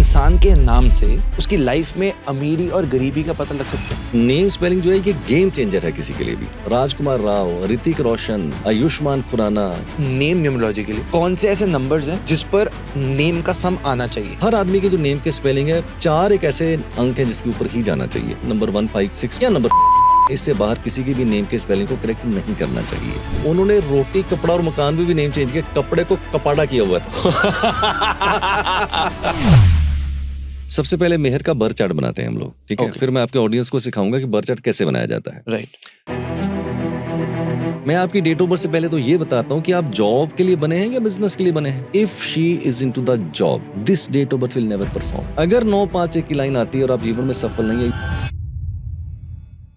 इंसान के नाम से उसकी लाइफ में अमीरी और गरीबी का पता लग सकता है। नेम स्पेलिंग जो है ये गेम चेंजर है किसी के लिए भी। राजकुमार राव, ऋतिक रोशन, आयुष्मान खुराना। नेम न्यूमरोलॉजी के लिए कौन से ऐसे नंबर्स हैं जिस पर नेम का सम आना चाहिए? हर आदमी के जो नेम के स्पेलिंग है 4 एक ऐसे अंक हैं जिसके ऊपर ही जाना चाहिए। नंबर 1, 5, 6 या नंबर इससे बाहर किसी की भी नेम के स्पेलिंग को करेक्ट नहीं करना चाहिए। उन्होंने रोटी, कपड़ा और मकान में भी नेम चेंज किया। कपड़े को कपाड़ा किया हुआ था। सबसे पहले मेहर का बर्थ चार्ट बनाते हैं हम लोग, ठीक है? फिर मैं आपके ऑडियंस को सिखाऊंगा कि बर्थ चार्ट कैसे बनाया जाता है। राइट। मैं आपकी डेट ऑफ बर्थ से पहले तो ये बताता हूँ कि आप जॉब के लिए बने हैं या बिजनेस के लिए बने हैं। If she is into the job, this date of birth will never perform. अगर 9-5-1 की लाइन आती है और आप जीवन में सफल नहीं है,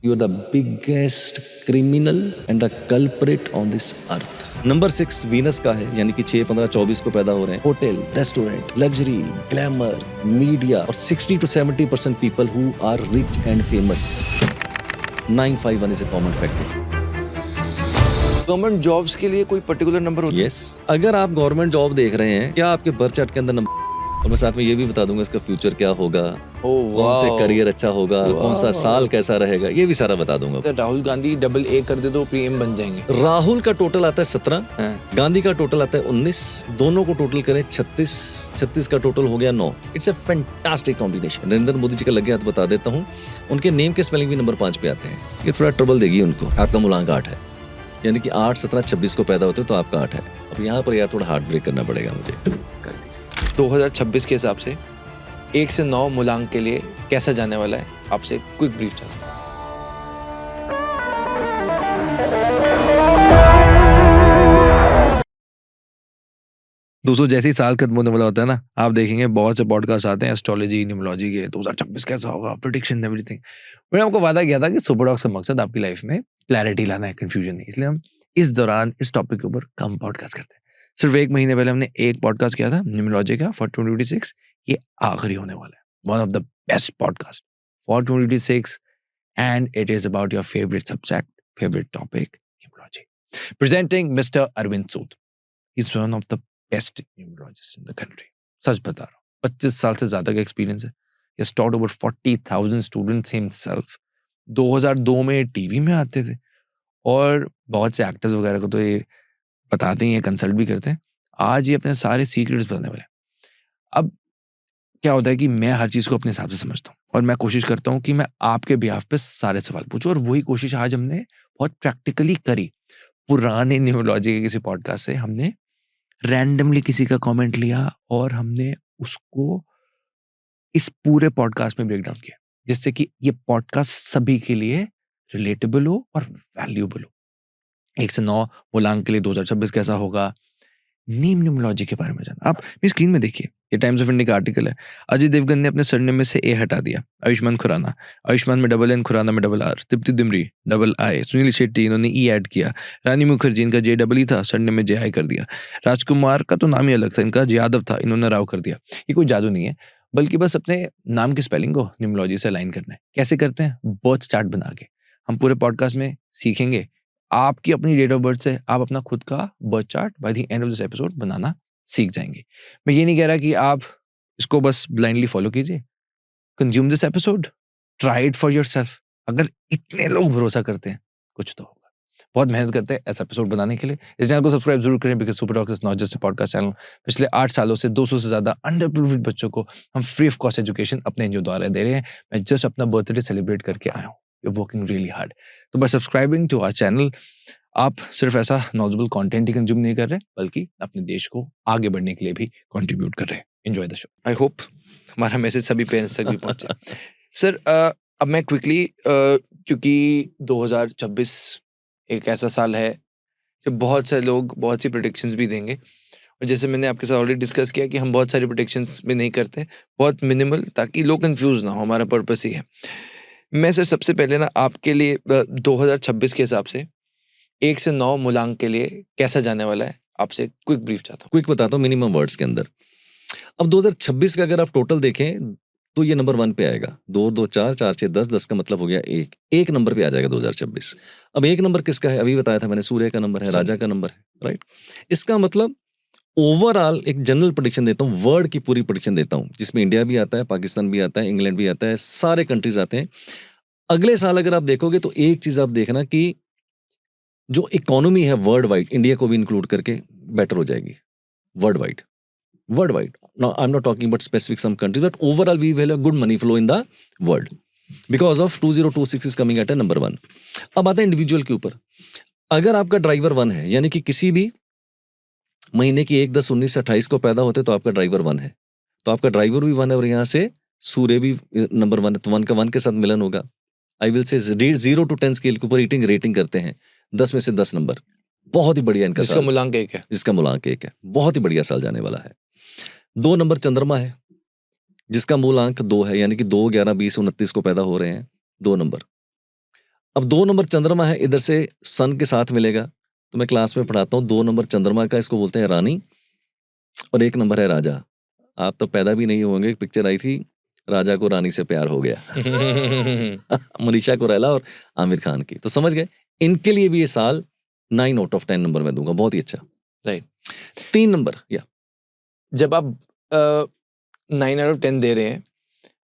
you are the biggest criminal and the culprit on this earth. Number 6 Venus का है, यानी कि 6, 15, 24 को पैदा हो रहे हैं। Hotel, restaurant, luxury, glamour, media और 60 to 70% people who are rich and famous. 951 is a common factor. Government jobs के लिए कोई पर्टिकुलर नंबर होता है? Yes. अगर आप गवर्नमेंट जॉब देख रहे हैं, क्या आपके बर्थ चार्ट के अंदर नंबर, और मैं साथ में ये भी बता दूंगा इसका फ्यूचर क्या होगा, कौन से करियर अच्छा होगा, कौन सा साल कैसा रहेगा, ये भी सारा बता दूंगा। अगर राहुल गांधी AA कर दे तो पीएम बन जाएंगे। राहुल का टोटल आता है 17, गांधी का टोटल आता है 19, दोनों को टोटल करें 36 का टोटल हो गया 9। It's a fantastic combination. Narendra Modi ji का लग गया तो बता देता हूँ, उनके नेम के स्पेलिंग भी नंबर 5 पे आते हैं। ये थोड़ा ट्रबल देगी उनको। आपका मूलांक 8 है, यानी कि 8, 17, 26 को पैदा होते तो आपका 8 है। अब यहाँ पर यार थोड़ा हार्ट ब्रेक करना पड़ेगा मुझे। कर दीजिए। 2026 के हिसाब से 1 से 9 मूलांक के लिए कैसा जाने वाला है, आपसे क्विक ब्रीफ चाहता हूं। दोस्तों, जैसे ही साल खत्म होने वाला होता है ना, आप देखेंगे बहुत से पॉडकास्ट आते हैं एस्ट्रोलॉजी, न्यूमरोलॉजी के। 2026 कैसा होगा, प्रेडिक्शन एवरीथिंग। मैंने आपको वादा किया था कि सुपर डॉग्स का मकसद आपकी लाइफ में क्लैरिटी लाना है, कंफ्यूजन नहीं। इसलिए हम इस दौरान इस टॉपिक के ऊपर कम पॉडकास्ट करते हैं। सिर्फ 1 महीने पहले हमने एक पॉडकास्ट किया था न्यूमरोलॉजी का फॉर 2026। ये आखिरी होने वाला है, one of the best podcast for 2026, and it is about your favourite subject, favourite topic, numerology. Presenting mister Arvind Sood. Is one of the best numerologist in the country. सच बता रहा हूँ, 25 साल से ज्यादा का एक्सपीरियंस है। He has taught over 40,000 students himself. 2002 में टीवी में आते थे और बहुत से एक्टर्स वगैरह को तो ये बताते हैं, कंसल्ट भी करते हैं। आज ये अपने सारे सीक्रेट्स बताने वाले हैं। अब क्या होता है कि मैं हर चीज़ को अपने हिसाब से समझता हूँ और मैं कोशिश करता हूँ कि मैं आपके बिहाफ पे सारे सवाल पूछूं, और वही कोशिश आज हमने बहुत प्रैक्टिकली करी। पुराने न्यूमरोलॉजी के किसी पॉडकास्ट से हमने रैंडमली किसी का कमेंट लिया और हमने उसको इस पूरे पॉडकास्ट में ब्रेक डाउन किया, जिससे कि ये पॉडकास्ट सभी के लिए रिलेटेबल हो और वैल्यूएबल हो। 1 से 9 मूलांक के लिए 2026 कैसा होगा, नेम न्यूमरोलॉजी के बारे में जाना। आप मेरी स्क्रीन में देखिए, ये टाइम्स ऑफ इंडिया का आर्टिकल है। अजय देवगन ने अपने सरनेम में से ए हटा दिया। आयुष्मान खुराना, आयुष्मान में डबल एन, खुराना में डबल आर। तृप्ति दिमरी डबल आई। सुनील शेट्टी, इन्होंने ई ऐड किया। रानी मुखर्जी, इनका जे डबल ई था, सरनेम में जे आई कर दिया। राजकुमार का तो नाम ही अलग था, इनका यादव था, इन्होंने राव कर दिया। ये कोई जादू नहीं है, बल्कि बस अपने नाम के स्पेलिंग को न्यूमरोलॉजी से अलाइन करना है। कैसे करते हैं? बर्थ चार्ट बना के। हम पूरे पॉडकास्ट में सीखेंगे आपकी अपनी डेट ऑफ बर्थ से आप अपना खुद का birth chart by the end of this episode बनाना सीख जाएंगे। मैं ये नहीं कह रहा कि आप इसको बस ब्लाइंडली फॉलो कीजिए। Consume this episode, try it for yourself. अगर इतने लोग भरोसा करते हैं, कुछ तो होगा। बहुत मेहनत करते हैं ऐसा एपिसोड बनाने के लिए। इस चैनल को सब्सक्राइब जरूर करें, because super dogs is not just a podcast channel. पिछले 8 सालों से 200 से ज्यादा अंडर प्रिविलेज्ड बच्चों को हम फ्री ऑफ कॉस्ट एजुकेशन अपने एनजीओ द्वारा दे रहे हैं। मैं जस्ट अपना बर्थडे सेलिब्रेट करके आया हूँ। You are working really hard. तो by subscribing to our channel, आप सिर्फ ऐसा नॉलेजेबल कंटेंट ही कंज्यूम नहीं कर रहे, बल्कि अपने देश को आगे बढ़ने के लिए भी कंट्रीब्यूट कर रहे हैं। Enjoy the show. I hope हमारा मैसेज सभी पेरेंट्स तक भी पहुंचे। सर, अब मैं क्विकली, क्योंकि 2026 एक ऐसा साल है जब बहुत सारे लोग बहुत सी प्रेडिक्शंस भी देंगे, और जैसे मैंने आपके साथ ऑलरेडी डिस्कस किया कि हम बहुत सारी प्रेडिक्शंस भी नहीं करते, बहुत मिनिमल, ताकि लोग कंफ्यूज ना हो। हमारा पर्पस ही है। मैं सर सबसे पहले ना आपके लिए 2026 के हिसाब से 1 से 9 मूलांक के लिए कैसा जाने वाला है, आपसे क्विक ब्रीफ चाहता हूँ। क्विक बताता हूँ मिनिमम वर्ड्स के अंदर। अब 2026 का अगर आप टोटल देखें तो ये नंबर 1 पे आएगा। 2, 2, 4, 4, 6, 10, 10 का मतलब हो गया 1। 1 नंबर पे आ जाएगा 2026। अब 1 नंबर किसका है? अभी बताया था मैंने, सूर्य का नंबर है, राजा का नंबर है, राइट? इसका मतलब ओवरऑल एक जनरल प्रेडिक्शन देता हूँ, वर्ल्ड की पूरी प्रेडिक्शन देता हूँ, जिसमें इंडिया भी आता है, पाकिस्तान भी आता है, इंग्लैंड भी आता है, सारे कंट्रीज आते हैं। अगले साल अगर आप देखोगे तो एक चीज आप देखना कि जो इकोनॉमी है वर्ल्ड वाइड, इंडिया को भी इंक्लूड करके बेटर हो जाएगी world wide. Now, I'm not talking about specific some countries, but overall we will have good money flow in the world because of 2026 is coming at a number 1. अब आता है individual के ऊपर। अगर आपका ड्राइवर 1 है, यानी कि किसी भी महीने की 1, 10, 19, 28 को पैदा होते तो आपका ड्राइवर 1 है, तो आपका ड्राइवर भी 1 है और यहाँ से सूर्य भी नंबर 1 है, तो 1 का 1 के साथ मिलन होगा। I will say 0 to 10 scale के ऊपर रेटिंग करते हैं, 10 में से 10 नंबर, बहुत ही बढ़िया इनका जिसका मूलांक 1 है, जिसका मूलांक 1 है, बहुत ही बढ़िया साल जाने वाला है। 2 नंबर चंद्रमा है, जिसका मूलांक 2 है, यानी कि 2, 11, 20, 29 को पैदा हो रहे हैं, 2 नंबर। अब 2 नंबर चंद्रमा है, इधर से सन के साथ मिलेगा, तो मैं क्लास में पढ़ाता हूँ 2 नंबर चंद्रमा का, इसको बोलते हैं रानी, और 1 नंबर है राजा। आप तो पैदा भी नहीं होंगे, पिक्चर आई थी राजा को रानी से प्यार हो गया मनीषा कोइराला और आमिर खान की, तो समझ गए। इनके लिए भी ये साल 9 out of 10 नंबर मैं दूंगा, बहुत ही अच्छा। राइट। 3 नंबर, या जब आप 9 out of 10 दे रहे हैं,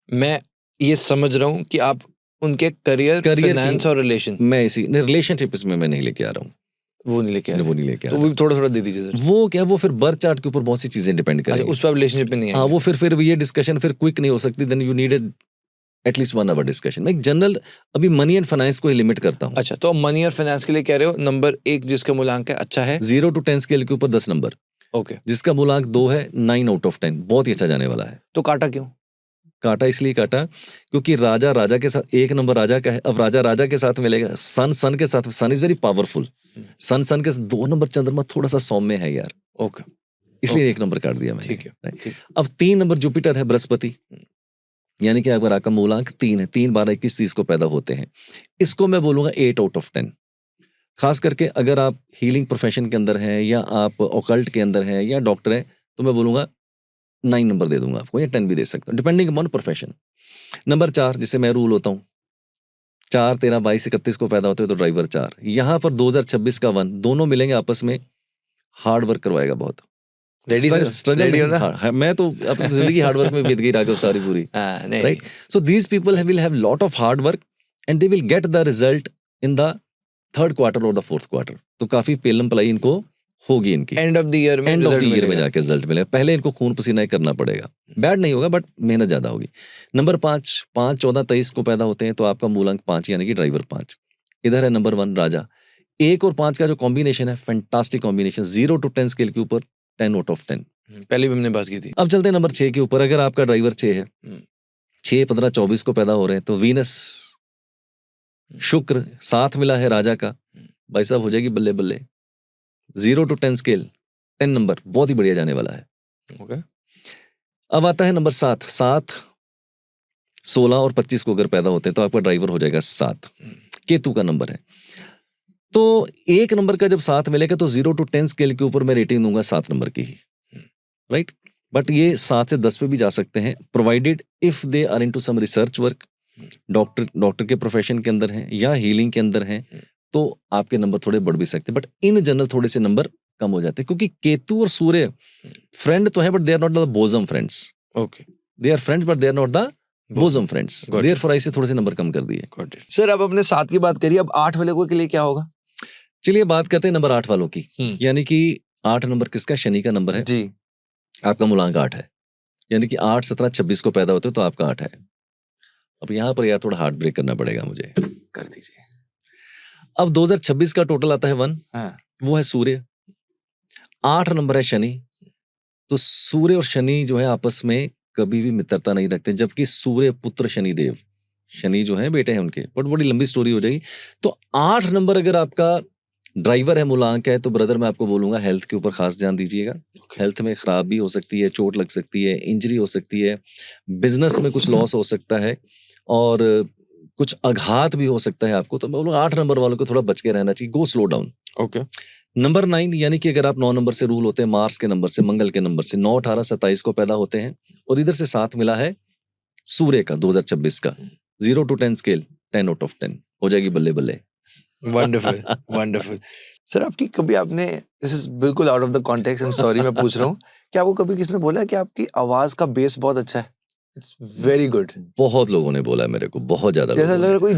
मैं ये समझ रहा हूँ कि आप उनके करियर, फाइनेंस और रिलेशन, मैं इसी रिलेशनशिप इसमें मैं नहीं लेके आ रहा हूँ, वो नहीं लेके आ वो नहीं लेके आ तो वो भी थोड़ा दे दीजिए सर। वो क्या, वो फिर बर्थ चार्ट के ऊपर बहुत सी चीजें डिपेंड अच्छा, करेंगी, उस पर रिलेशनशिप में नहीं है। हाँ, वो फिर ये डिस्कशन फिर क्विक नहीं हो सकती, then you needed at least 1 hour discussion. मैं एक जनरल अभी मनी एंड फाइनेंस को ही लिमिट करता हूँ। अच्छा, तो मनी और फाइनेंस के लिए कह रहे हो नंबर 1 जिसका मूलांक है अच्छा है, 0 to 10 स्केल के ऊपर 10 नंबर, ओके, जिसका मूलांक 2 है, 9 out of 10, बहुत ही अच्छा जाने वाला है। तो काटा क्यों? काटा इसलिए काटा क्योंकि राजा के साथ 1 नंबर राजा का है, अब राजा के साथ मिलेगा, सन के साथ, सन इज वेरी पावरफुल, सन के 2 नंबर चंद्रमा थोड़ा सा सौम्य है यार, ओके, इसलिए 1 नंबर काट दिया मैंने। ठीक है, ठीक। अब 3 नंबर जुपिटर है, बृहस्पति, यानी कि अगर आपका मूलांक 3 है, 3, 12, 21, 30 को पैदा होते हैं, इसको मैं बोलूंगा 8 out of 10। खास करके अगर आप हीलिंग प्रोफेशन के अंदर हैं, या आप ऑकल्ट के अंदर हैं, या डॉक्टर हैं, तो मैं बोलूंगा 9 नंबर दे दूंगा आपको, या 10 भी दे सकता हूँ, डिपेंडिंग अपॉन प्रोफेशन। नंबर 4, जिसे मैं रूल होता हूँ, 4, 13, 22, 31 को पैदा होते हैं तो ड्राइवर 4, यहाँ पर 2026 का 1, दोनों मिलेंगे आपस में, हार्ड वर्क करवाएगा बहुत। रेडी हो ना? मैं तो अपनी जिंदगी हार्ड वर्क में बीत गई राघव सारी पूरी, right. So these people will have lot of hard work and they will get the result in the 3rd quarter और द 4th quarter, तो काफी पेलम पलाई इनको होगी, इनकी एंड ऑफ द ईयर में जाके रिजल्ट मिलेगा। पहले इनको खून पसीना करना पड़ेगा, बैड नहीं होगा बट मेहनत ज्यादा होगी। नंबर 5, 14, 23 को पैदा होते हैं तो आपका मूलांक 5, यानी कि ड्राइवर 5। इधर है नंबर 1 राजा, 1 और 5 का जो कॉम्बिनेशन है, फैंटास्टिक कॉम्बिनेशन, 0 to 10 स्केल के ऊपर 10 out of 10, पहले भी हमने बात की थी। अब चलते हैं नंबर 6 के ऊपर। अगर आपका ड्राइवर 6 है, 6, 15, 24 को पैदा हो रहे हैं तो वीनस, शुक्र साथ मिला है राजा का, भाई साहब हो जाएगी बल्ले बल्ले। 0 to 10 स्केल, 10 नंबर, बहुत ही बढ़िया जाने वाला है। ओके। अब आता है नंबर 7, 16 और 25 को अगर पैदा होते हैं तो आपका ड्राइवर हो जाएगा 7, केतु का नंबर है। तो 1 नंबर का जब 7 मिलेगा तो 0 to 10 स्केल के ऊपर मैं रेटिंग दूंगा 7 नंबर की ही, राइट। बट ये 7 से 10 पे भी जा सकते हैं, provided if they are into some research work, doctor के प्रोफेशन के अंदर हैं या हीलिंग के अंदर हैं, तो आपके नंबर थोड़े बढ़ भी सकते हैं। बट इन जनरल थोड़े से नंबर कम हो जाते हैं, क्योंकि केतु और सूर्य फ्रेंड तो है but they are not the bosom friends. Okay, they are friends but they are not the bosom friends, therefore I say थोड़े से नंबर कम कर दिए। सर अब अपने 7 की बात करिए, अब 8 वाले को के लिए क्या होगा? चलिए बात करते हैं नंबर 8 वालों की, यानी कि 8 नंबर किसका? शनि का नंबर है जी। आपका मूलांक 8 है, यानी कि 8, 17, 26 को पैदा होते हो तो आपका 8 है। अब यहाँ पर यार थोड़ा हार्ट ब्रेक करना पड़ेगा मुझे, कर दीजिए। अब 2026 का टोटल आता है 1, हाँ। वो है सूर्य, 8 नंबर है शनि। तो सूर्य और शनि जो है आपस में कभी भी मित्रता नहीं रखते, जबकि सूर्य पुत्र शनिदेव, शनि जो है बेटे हैं उनके, बट बड़ी लंबी स्टोरी हो जाएगी। तो 8 नंबर अगर आपका ड्राइवर है, मूलांक है, तो ब्रदर मैं आपको बोलूंगा हेल्थ के ऊपर खास ध्यान दीजिएगा। हेल्थ में खराबी हो सकती है, चोट लग सकती है, इंजरी हो सकती है, बिजनेस में कुछ लॉस हो सकता है, और कुछ आघात भी हो सकता है आपको। तो मैं बोलूँगा 8 नंबर वालों को थोड़ा बच के रहना चाहिए, go slow down. Okay. Number 9, यानी कि अगर आप 9 नंबर से रूल होते हैं, मार्स के नंबर से, मंगल के नंबर से, 9, 18, 27 को पैदा होते हैं, और इधर से साथ मिला है सूर्य का 2026 का, 0 to 10 स्केल, 10 out of 10 हो जाएगी बल्ले बल्ले। Wonderful wonderful. सर आपकी कभी आपने, दिस इज बिल्कुल out of the context, I am sorry मैं पूछ रहा हूँ, क्या आपको कभी किसी ने बोला है कि आपकी आवाज का बेस बहुत अच्छा है, इट्स वेरी गुड? बहुत लोगों ने बोला मेरे को, बहुत ज्यादा जैसा लोगों लग रहा है कोई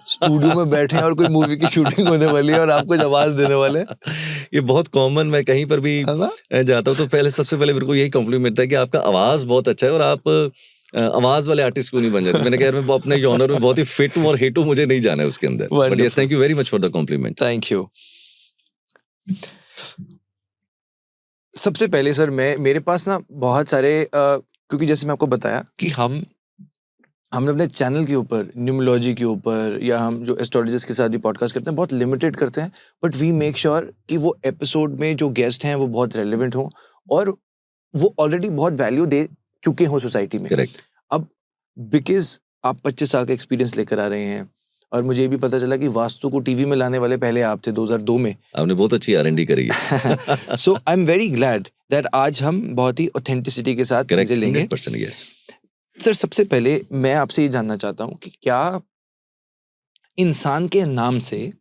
स्टूडियो में बैठे हैं और कोई मूवी की शूटिंग होने वाली है और आप कुछ आवाज देने वाले हैं, ने। ये बहुत कॉमन, मैं कहीं पर भी है ना? जाता हूँ तो पहले सबसे पहले मेरे को यही कॉम्प्लीमेंट है कि आपका आवाज बहुत अच्छा है और आप आवाज वाले आर्टिस्ट क्यों नहीं बन जाते। मैंने कहा यार मैं अपने जॉनर में बहुत ही फिट हूँ और हिट हूँ, मुझे नहीं जाना है उसके अंदर। But yes, Wonderful. Thank you very much for the compliment. Thank you. सबसे पहले सर मेरे पास ना बहुत सारे क्योंकि जैसे मैं आपको बताया कि हमने अपने चैनल के ऊपर न्यूमरोलॉजी के ऊपर या हम जो एस्ट्रोलॉजिस्ट के साथ भी पॉडकास्ट करते हैं बहुत लिमिटेड करते हैं, बट वी मेक श्योर कि वो एपिसोड में जो गेस्ट हैं वो बहुत रेलेवेंट हों और वो ऑलरेडी बहुत वैल्यू दे चुके हों सोसाइटी में। करेक्ट। अब बिकॉज आप 25 साल का एक्सपीरियंस लेकर आ रहे हैं और मुझे ये भी पता चला कि वास्तु को टीवी में लाने वाले पहले आप थे 2002 में। आपने बहुत अच्छी R&D करी है। So I am very glad that आज हम बहुत ही ऑथेंटिसिटी के साथ करेक्ट, चीजें लेंगे। 100% यस। सर सबसे पहले मैं आपसे ये जानना चाहता हूँ कि क्या इंसान के नाम से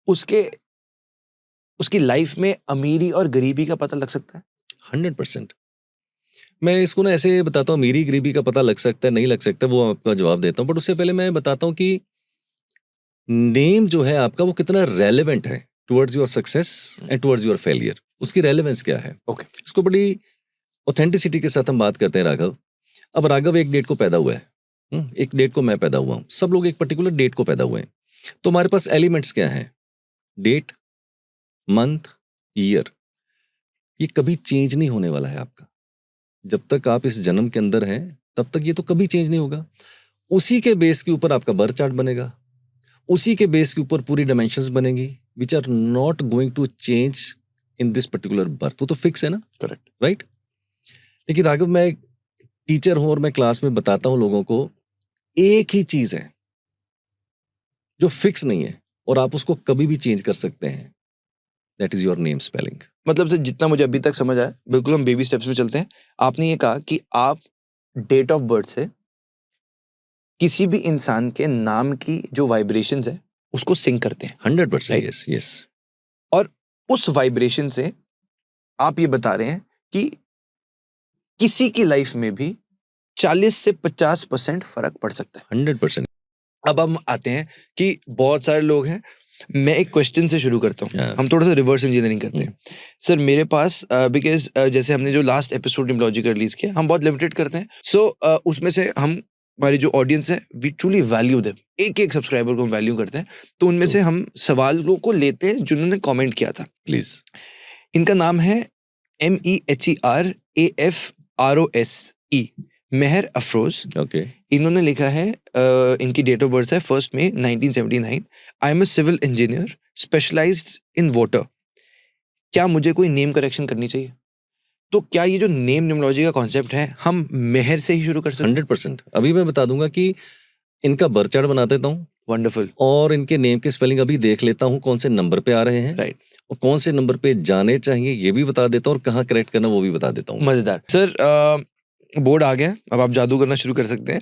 उसकी लाइफ में अमीरी और गरीबी का पता लग सकता है? 100%। मैं इसको ना ऐसे बताता हूँ, मेरी गरीबी का पता लग सकता है, नहीं लग सकता, वो आपका जवाब देता हूँ। बट उससे पहले मैं बताता हूँ कि नेम जो है आपका वो कितना रेलेवेंट है towards your success and towards your failure, उसकी रेलेवेंस क्या है। ओके। इसको बड़ी ऑथेंटिसिटी के साथ हम बात करते हैं राघव। अब राघव एक डेट को पैदा हुआ है, एक डेट को मैं पैदा हुआ हूँ, सब लोग एक पर्टिकुलर डेट को पैदा हुए हैं। तो हमारे पास एलिमेंट्स क्या हैं? Date, month, year. ये कभी चेंज नहीं होने वाला है आपका। जब तक आप इस जन्म के अंदर हैं तब तक ये तो कभी चेंज नहीं होगा। उसी के बेस के ऊपर आपका बर्थ चार्ट बनेगा, उसी के बेस के ऊपर पूरी डायमेंशंस बनेंगी which are not going to change in this particular birth. वो तो फिक्स है ना। करेक्ट। राइट। लेकिन राघव मैं टीचर हूं और मैं क्लास में बताता हूं लोगों को, एक ही चीज है जो फिक्स नहीं है और आप उसको कभी भी चेंज कर सकते हैं, that is your name spelling. मतलब से जितना मुझे अभी तक समझ आया, बिल्कुल हम बेबी स्टेप्स में चलते हैं। आपने ये कहा कि आप डेट ऑफ बर्थ से किसी भी इंसान के नाम की जो वाइब्रेशंस है उसको सिंक करते हैं। 100% यस यस। और उस वाइब्रेशन से आप ये बता रहे हैं कि किसी की लाइफ में भी 40 से 50% फर्क पड़ सकता है। 100%। अब हम आते हैं कि बहुत सारे लोग हैं, मैं एक क्वेश्चन से शुरू करता हूँ। हाँ। हम थोड़ा सा रिवर्स इंजीनियरिंग करते हैं। सर मेरे पास बिकॉज जैसे हमने जो लास्ट एपिसोड न्यूमरोलॉजी का रिलीज किया, हम बहुत लिमिटेड करते हैं। सो उसमें से हम हमारी जो ऑडियंस है वी ट्रूली वैल्यू देम, एक एक सब्सक्राइबर को हम वैल्यू करते हैं। तो उनमें से हम सवालों को लेते हैं जिन्होंने कमेंट किया था। प्लीज। इनका नाम है MEHERAFROSE, मेहर अफरोज। ओके। इन्होंने लिखा है, इनकी डेट ऑफ बर्थ है 1 मई 1979। I am a civil engineer specialized in water. क्या मुझे कोई नेम करेक्शन करनी चाहिए? तो क्या ये जो नेम न्यूमरोलॉजी का कॉन्सेप्ट है हम मेहर से ही शुरू कर सकते हैं? 100%। अभी मैं बता दूंगा कि इनका बर्थ चार्ट बना देता हूँ वंडरफुल। और इनके नेम के स्पेलिंग अभी देख लेता हूँ कौन से नंबर पे आ रहे हैं, राइट। और कौन से नंबर पे जाने चाहिए ये भी बता देता हूँ और कहाँ करेक्ट करना वो भी बता देता हूँ। मजेदार। सर बोर्ड आ गया, अब आप जादू करना शुरू कर सकते हैं।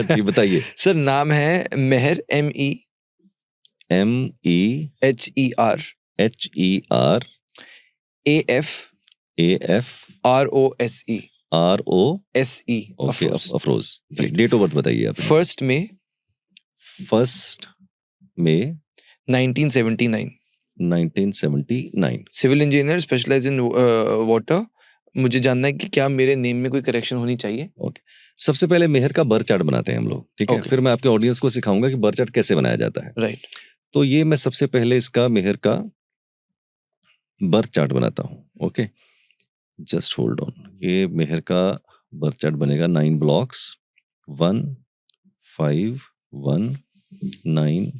जी बताइए। सर नाम है Meher, MEHER AFROSE। Okay Afroz ji. Date of birth बताइए आप। 1 मई 1979। 1979। Civil engineer specialize in water. मुझे जानना है कि क्या मेरे नेम में कोई करेक्शन होनी चाहिए? ओके। सबसे पहले मेहर का बर्थ चार्ट बनाते हैं हम लोग, ठीक है। Okay. फिर मैं आपके ऑडियंस को सिखाऊंगा कि बर्थ चार्ट कैसे बनाया जाता है। राइट। तो ये मैं सबसे पहले इसका मेहर का बर्थ चार्ट बनाता हूँ। Okay, just hold on. ये मेहर का बर्थ चार्ट बनेगा 9 ब्लॉक्स, 1 5 1 9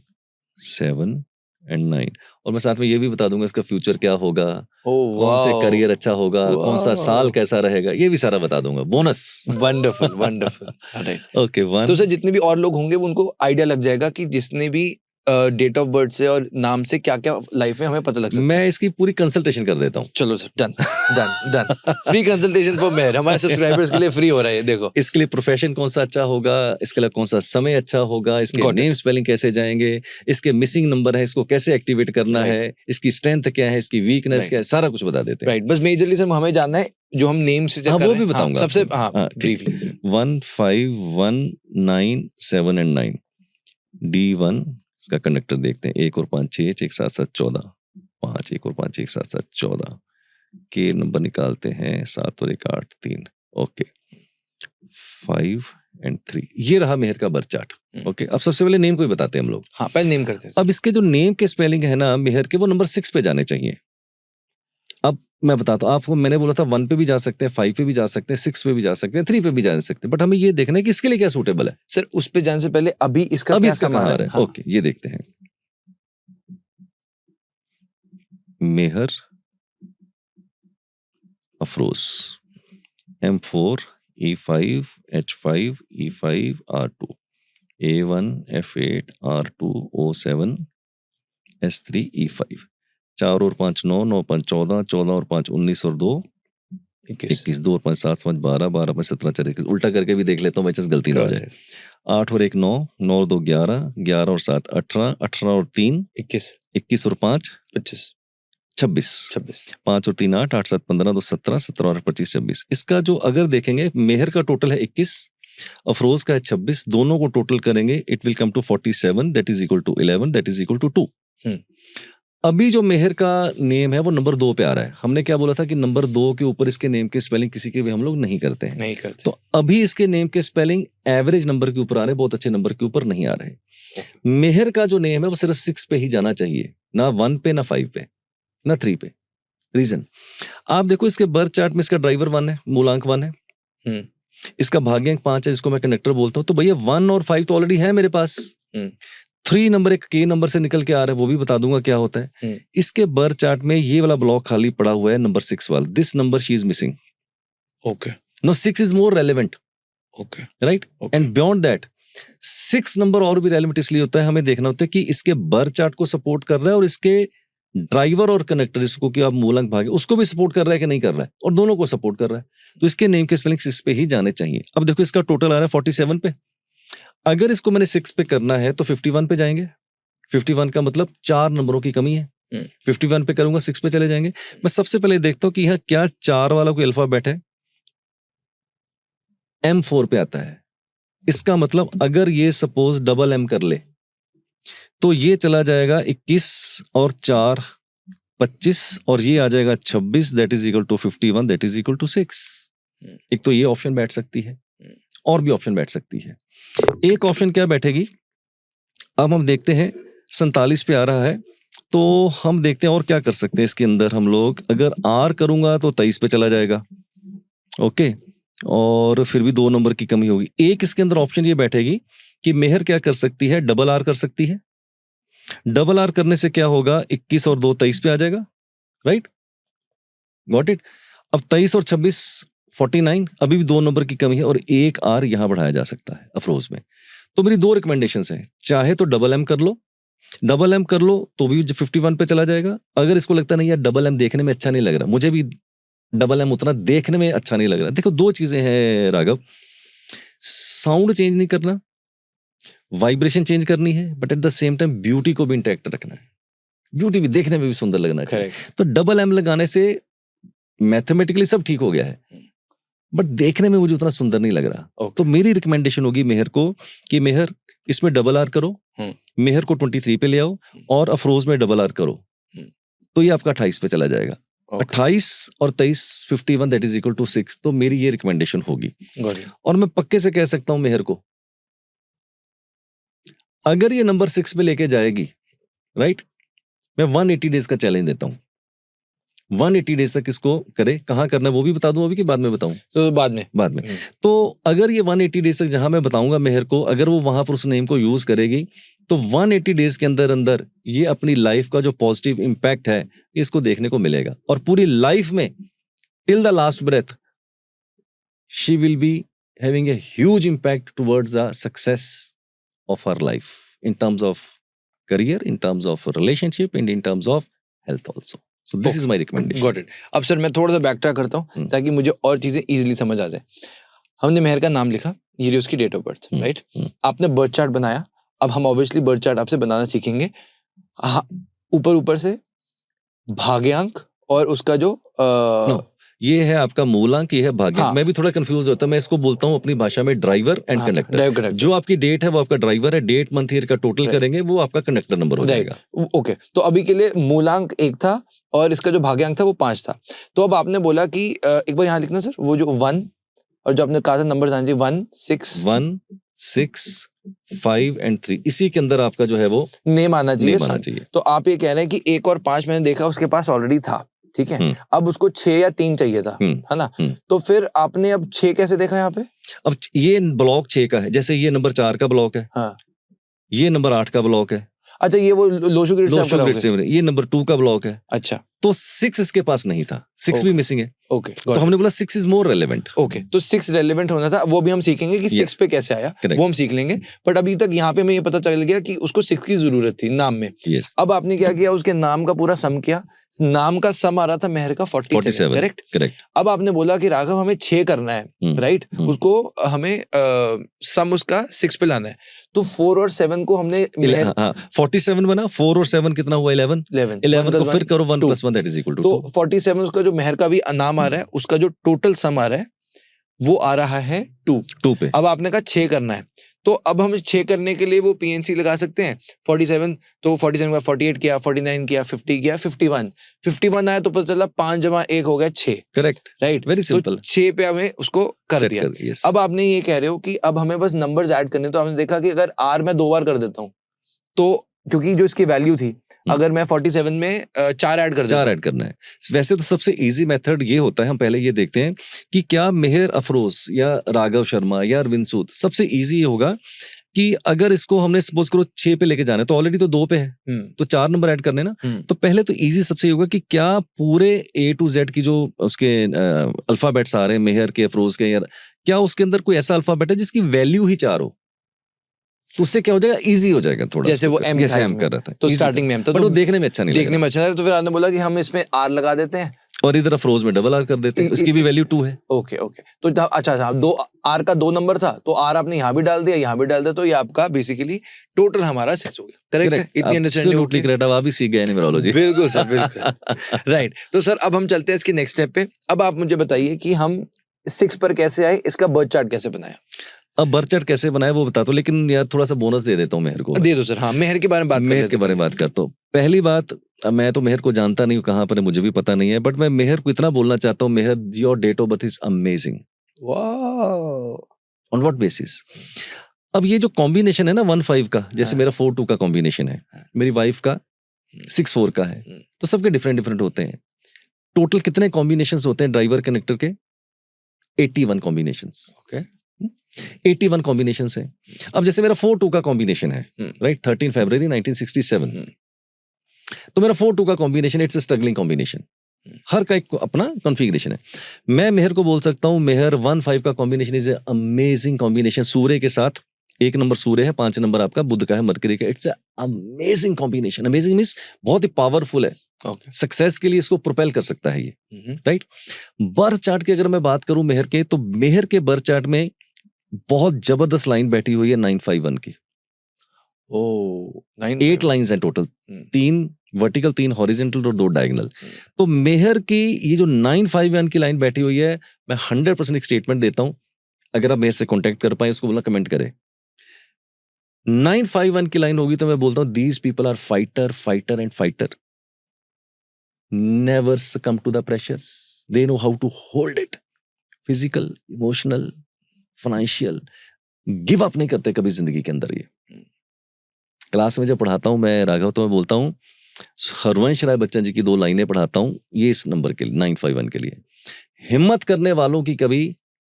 7 एंड 9। और मैं साथ में ये भी बता दूंगा इसका फ्यूचर क्या होगा, कौन से करियर अच्छा होगा, कौन सा साल कैसा रहेगा, ये भी सारा बता दूंगा। Bonus. Wonderful wonderful. Right. Okay 1। तो सर जितने भी और लोग होंगे वो उनको आइडिया लग जाएगा कि जिसने भी डेट ऑफ बर्थ से और नाम से क्या क्या लाइफ में हमें पता लग सकता है? मैं इसकी पूरी कंसल्टेशन कर देता हूँ। चलो sir, done done done. Free consultation for Mehar, हमारे सब्सक्राइबर्स के लिए फ्री हो रहा है ये, देखो। इसके लिए प्रोफेशन कौन सा अच्छा होगा, इसके लिए कौन सा समय अच्छा होगा, इसके Got it. नेम स्पेलिंग कैसे जाएंगे, इसके मिसिंग नंबर है, इसको कैसे एक्टिवेट करना Right. है, इसकी स्ट्रेंथ क्या है, इसकी वीकनेस Right. क्या है, सारा कुछ बता देते हैं। राइट, बस मेजरली सर हमें जानना है जो हम नेम से चेक हाँ, कर वो रहे भी हैं। बताऊंगा सबसे आपको। हाँ हाँ, ठीक। ब्रीफली। 1 5 1 9 7 एंड 9 D1 इसका कंडक्टर देखते हैं। 1 और 5 6 1 7 7 14 5 1 और 5 1 7 7 14 के नंबर निकालते हैं 7 और 1 8 3 ओके 5 एंड 3 ये रहा मेहर का बर्थ चार्ट। ओके, अब सबसे पहले नेम को ही बताते हैं हम लोग। हाँ, पहले नेम करते हैं। अब इसके जो नेम के स्पेलिंग है ना मेहर के, वो नंबर 6 पे जाने चाहिए। अब मैं बताता हूँ आपको, मैंने बोला था 1 पे भी जा सकते हैं, 5 पे भी जा सकते हैं, 6 पे भी जा सकते हैं, 3 पे भी जा सकते हैं, बट हमें ये देखना है कि इसके लिए क्या सूटेबल है। सर उस पे जाने से पहले अभी इसका अभी क्या इसका कमाल कहाँ आ है? रहा है? हाँ। ओके, ये देखते हैं। मेहर Afroz M4 E5 H5 E5 R2 A1 F8 R2 O7 S3 E5 4 और 5 9 9 5 14 14 और 5 19 और 2 21 2 और 5 7 5 12 12 5 17 4 21 उल्टा करके भी देख लेता हूँ, बाई गलती ना हो जाए। 8 और 1 9 9 और 2 11 11 और 7 18 18 और 3 21 21 और 5 25 26 5 और 3 8 8 7 15 2 17 17 और 25 26। इसका जो अगर देखेंगे मेहर का टोटल है 21, अफरोज का है 26, दोनों को टोटल करेंगे it will come to 47 that is equal to 11 that is equal to 2। अभी जो मेहर का नेम है वो नंबर 2 पे आ रहा है। हमने क्या बोला था कि नंबर 2 के ऊपर इसके नेम के स्पेलिंग किसी के भी हम लोग नहीं करते हैं। नहीं करते। तो अभी इसके नेम के स्पेलिंग एवरेज नंबर के ऊपर आ रहे हैं, बहुत अच्छे नंबर के ऊपर नहीं आ रहे। मेहर का जो नेम है वो सिर्फ 6 पे ही जाना चाहिए, ना 1 पे, ना 5 पे, ना 3 पे। रीजन आप देखो, इसके बर्थ चार्ट में इसका ड्राइवर 1 है, मूलांक 1 है, इसका भाग्यांक 5 है जिसको मैं कनेक्टर बोलता हूँ। तो भैया 1 और 5 तो ऑलरेडी है मेरे पास। 3 नंबर एक के नंबर से निकल के आ रहा है, वो भी बता दूंगा क्या होता है। इसके बर्थ चार्ट में ये वाला ब्लॉक खाली पड़ा हुआ है, नंबर 6 वाला। This number she is missing. Okay, no 6 is more relevant. Okay, right, and beyond that 6 number और भी रेलेवेंट इसलिए होता है, हमें देखना होता है कि इसके बर्थ चार्ट को सपोर्ट कर रहा है और इसके ड्राइवर और कनेक्टर जिसको कि आप मूलांक भागे उसको भी सपोर्ट कर रहा है कि नहीं कर रहा है, और दोनों को सपोर्ट कर रहा है। तो इसके नेम के स्पेलिंग 6 पे ही जाने चाहिए। अब देखो इसका टोटल आ रहा है 47 पे। अगर इसको मैंने 6 पे करना है तो 51 पे जाएंगे। 51 का मतलब 4 नंबरों की कमी है। 51 पे करूंगा 6 पे चले जाएंगे। मैं सबसे पहले देखता हूं कि यहाँ क्या 4 वाला कोई अल्फाबेट है। M4 पे आता है। इसका मतलब अगर ये सपोज डबल M कर ले तो ये चला जाएगा 21 और 4 25 और ये आ जाएगा 26 that is equal to 51 that is equal to 6। एक तो ये ऑप्शन बैठ सकती है और भी ऑप्शन बैठ सकती है। एक ऑप्शन क्या बैठेगी, अब हम देखते हैं 47 पे आ रहा है तो हम देखते हैं और क्या कर सकते हैं इसके अंदर हम लोग। अगर R करूंगा तो 23 पे चला जाएगा। ओके, और फिर भी 2 नंबर की कमी होगी। एक इसके अंदर ऑप्शन ये बैठेगी कि मेहर क्या कर सकती है, डबल R कर सकती है। डबल R करने से क्या होगा, 21 और 2 23 पे आ जाएगा। Right, got it. अब 23 और 26 49, अभी भी 2 नंबर की कमी है और एक R यहां बढ़ाया जा सकता है अफरोज में। तो मेरी 2 रिकमेंडेशंस हैं, चाहे तो डबल M कर लो, डबल M कर लो तो भी 51 पे चला जाएगा। अगर इसको लगता नहीं यार डबल M देखने में अच्छा नहीं लग रहा, मुझे भी डबल M उतना देखने में अच्छा नहीं लग रहा। देखो 2 चीजें हैं राघव, साउंड चेंज नहीं करना, वाइब्रेशन चेंज करनी है, but at the same time beauty को भी इंटैक्ट रखना है। ब्यूटी भी देखने में भी सुंदर लगना चाहिए। तो डबल M लगाने से मैथमेटिकली सब ठीक हो गया है, बट देखने में मुझे उतना सुंदर नहीं लग रहा। तो मेरी रिकमेंडेशन होगी मेहर को कि मेहर इसमें डबल R करो, मेहर को 23 पे ले आओ और अफरोज में डबल R करो, तो ये आपका 28 पे चला जाएगा। 28 और 23 51 दैट इज इक्वल टू 6। तो मेरी ये रिकमेंडेशन होगी। और मैं पक्के से कह सकता हूं मेहर को, अगर ये नंबर 6 पे लेके जाएगी, राइट, मैं 180 डेज का चैलेंज देता हूं। 180 डेज तक इसको करे। कहां करना है वो भी बता दूं अभी कि बाद में बताऊं? तो बाद में। तो अगर ये 180 डेज तक जहां मैं बताऊंगा मेहर को, अगर वो वहां पर उस नेम को यूज करेगी तो 180 डेज के अंदर अंदर ये अपनी लाइफ का जो पॉजिटिव इंपैक्ट है इसको देखने को मिलेगा। और पूरी लाइफ में till the last breath she will be having a huge impact towards the success of her life in terms of career, in terms of relationship, and in terms of health also. So this is my recommendation. Got it. अब sir मैं थोड़ा सा back track करता हूँ ताकि मुझे और चीजें इजीली समझ आ जाए. हमने मेहर का नाम लिखा, ये रही उसकी डेट ऑफ बर्थ, राइट. आपने बर्थ चार्ट बनाया. अब हम ऑब्वियसली बर्थ चार्ट आपसे बनाना सीखेंगे. ऊपर से भाग्यांक और उसका जो No, ये है आपका मूलांक, ये है भाग्यांक. हाँ. मैं भी थोड़ा कंफ्यूज होता हूँ. मैं इसको बोलता हूँ अपनी भाषा में ड्राइवर एंड कंडक्टर. जो आपकी डेट है वो आपका ड्राइवर है. डेट मंथ ईयर का टोटल करेंगे वो आपका कंडक्टर नंबर हो जाएगा. ओके. तो अभी के लिए मूलांक 1 था और इसका जो भाग्यांक था वो 5 था. तो अब आपने बोला कि एक बार यहाँ लिखना सर, वो जो 1 और जो आपने कहा था नंबर जान जी 1 6 5 एंड 3, इसी के अंदर आपका जो है वो नेम आना चाहिए. चाहिए. तो आप ये कह रहे हैं कि 1 और 5 मैंने देखा उसके पास ऑलरेडी था, ठीक है. अब उसको 6 या 3 चाहिए था, है ना. तो फिर आपने अब 6 कैसे देखा यहाँ पे? अब ये ब्लॉक 6 का है. जैसे ये नंबर 4 का ब्लॉक है. हाँ. ये नंबर 8 का ब्लॉक है. अच्छा, ये वो लोशो ग्रिड से ये नंबर 2 का ब्लॉक है. अच्छा. तो 6 इसके पास नहीं था. 6 भी मिसिंग है. ओके. तो हमने बोला 6 इज मोर रेलेवेंट. ओके. तो 6 रेलेवेंट होना था. वो भी हम सीखेंगे कि 6 पे कैसे आया, वो हम सीख लेंगे. बट अभी तक यहाँ पे हमें ये पता चल गया कि उसको 6 की जरूरत थी नाम में. अब आपने क्या किया, उसके नाम का पूरा सम किया. नाम का सम आ रहा था मेहर का 47. करेक्ट. अब आपने बोला कि राघव हमें 6 करना है, राइट. उसको हमें सम उसका 6 पे लाना है. तो 4 और 7 को हमने 47 बना. 4 और 7 कितना हुआ? 11 को फिर करो 1 + 1 दैट इज इक्वल टू 2. तो 47 उसका जो मेहर का भी नाम आ रहा है, उसका जो टोटल सम आ रहा है वो आ रहा है 2 पे. अब आपने कहा 6 करना है. तो अब हम 6 करने के लिए वो पीएनसी लगा सकते हैं. 47 तो 47 का 48 किया, 49 किया, 50 किया, 51 आया तो पता चला 5 + 1 हो गया 6. Correct, right. Very simple. 6 पे हमें उसको कर दिया. अब आपने ये कह रहे हो कि अब हमें बस नंबर्स ऐड करने. तो आपने देखा कि अगर आर मैं 2 बार कर देता हूँ तो क्योंकि जो इसकी वैल्यू थी, अगर मैं 47 में 4 ऐड करना है. वैसे तो सबसे इजी मेथड ये होता है, हम पहले ये देखते हैं कि क्या मेहर अफरोज या राघव शर्मा या अरविंद सूद, सबसे इजी ये होगा कि अगर इसको हमने सपोज करो 6 पे लेके जाना है, तो ऑलरेडी तो 2 पे है, तो 4 नंबर ऐड करने ना. तो पहले तो इजी सबसे होगा कि क्या पूरे A to Z की जो उसके अल्फाबेट्स आ रहे हैं मेहर के, अफरोज के, यार क्या उसके अंदर कोई ऐसा अल्फाबेट है जिसकी वैल्यू ही 4 हो. तो उससे क्या हो जाएगा, इजी हो जाएगा थोड़ा. जैसे वो M कर रहा था तो स्टार्टिंग में M था, तो देखने में अच्छा नहीं, देखने में अच्छा नहीं. तो फिर आपने बोला कि हम इसमें R लगा देते हैं और इधर अफरोज में डबल R कर देते हैं. इसकी भी वैल्यू 2 है. ओके. तो अच्छा, R का 2 नंबर था तो R आपने यहाँ भी डाल दिया, यहाँ भी डाल दिया, तो ये आपका बेसिकली टोटल हमारा 6 हो गया. करेक्ट है? इतनी अंडरस्टैंडिंग होगी. करेक्ट. आप भी सीख गए न्यूमरोलॉजी. बिल्कुल सर, बिल्कुल. राइट. तो सर अब हम चलते हैं इसके नेक्स्ट स्टेप पे. अब आप मुझे बताइए कि हम 6 पर कैसे आए, इसका बर्थ चार्ट कैसे बनाया. अब बर्थ चार्ट कैसे बनाए वो बता दो, लेकिन यार थोड़ा सा बोनस दे देता हूँ मेहर को. दे दो सर. हाँ, मेहर के बारे में बात करता हूँ. पहली बात, मैं तो मेहर को जानता नहीं हूँ, कहाँ पर है मुझे भी पता नहीं है, बट मैं मेहर को इतना बोलना चाहता हूँ, Mehar your date of birth is amazing. On what basis? अब ये जो कॉम्बिनेशन है ना 1-5 का, जैसे मेरा 4-2 का कॉम्बिनेशन है, मेरी वाइफ का 6-4 का है, तो सबके डिफरेंट होते हैं. टोटल कितने कॉम्बिनेशंस होते हैं ड्राइवर कनेक्टर के? 81 कॉम्बिनेशंस. ओके. 81 कॉम्बिनेशन है. अब जैसे मेरा 4-2 का कॉम्बिनेशन है, राइट, 13 फरवरी 1967. तो मेरा 4-2 का combination, it's a struggling combination. हर का एक अपना कॉन्फ़िगरेशन है. मैं मेहर को बोल सकता हूं मेहर 1-5 का कॉम्बिनेशन इज अमेजिंग कॉम्बिनेशन. सूर्य के साथ 1 नंबर सूर्य है, 5 नंबर आपका बुध का है, मरकरी का. It's amazing combination. Amazing means बहुत ही पावरफुल है. सक्सेस के लिए इसको प्रोपेल कर सकता है ये, राइट. बर्थ चार्ट की अगर मैं बात करूं मेहर के, तो मेहर के बर्थ चार्ट में बहुत जबरदस्त लाइन बैठी हुई है 951 की. 8 लाइंस हैं टोटल, 3 वर्टिकल, 3 हॉरिजॉन्टल और 2 डायगोनल. तो मेहर की ये जो 951 की लाइन बैठी हुई है, मैं 100% एक स्टेटमेंट देता हूं. अगर आप मेरे से कांटेक्ट कर पाए, उसको बोलना कमेंट करें. 951 की लाइन होगी तो मैं बोलता हूं these people are fighter and fighter. Never succumb to the pressures. They know how to hold it. Physical, emotional, financial. Give up नहीं करते कभी जिंदगी के अंदर. ये क्लास में जब पढ़ाता हूं मैं राघव, तो मैं बोलता हूं हरवंश राय बच्चन जी की 2 लाइनें पढ़ाता हूं ये इस नंबर के लिए, 951 के लिए. हिम्मत करने वालों की कभी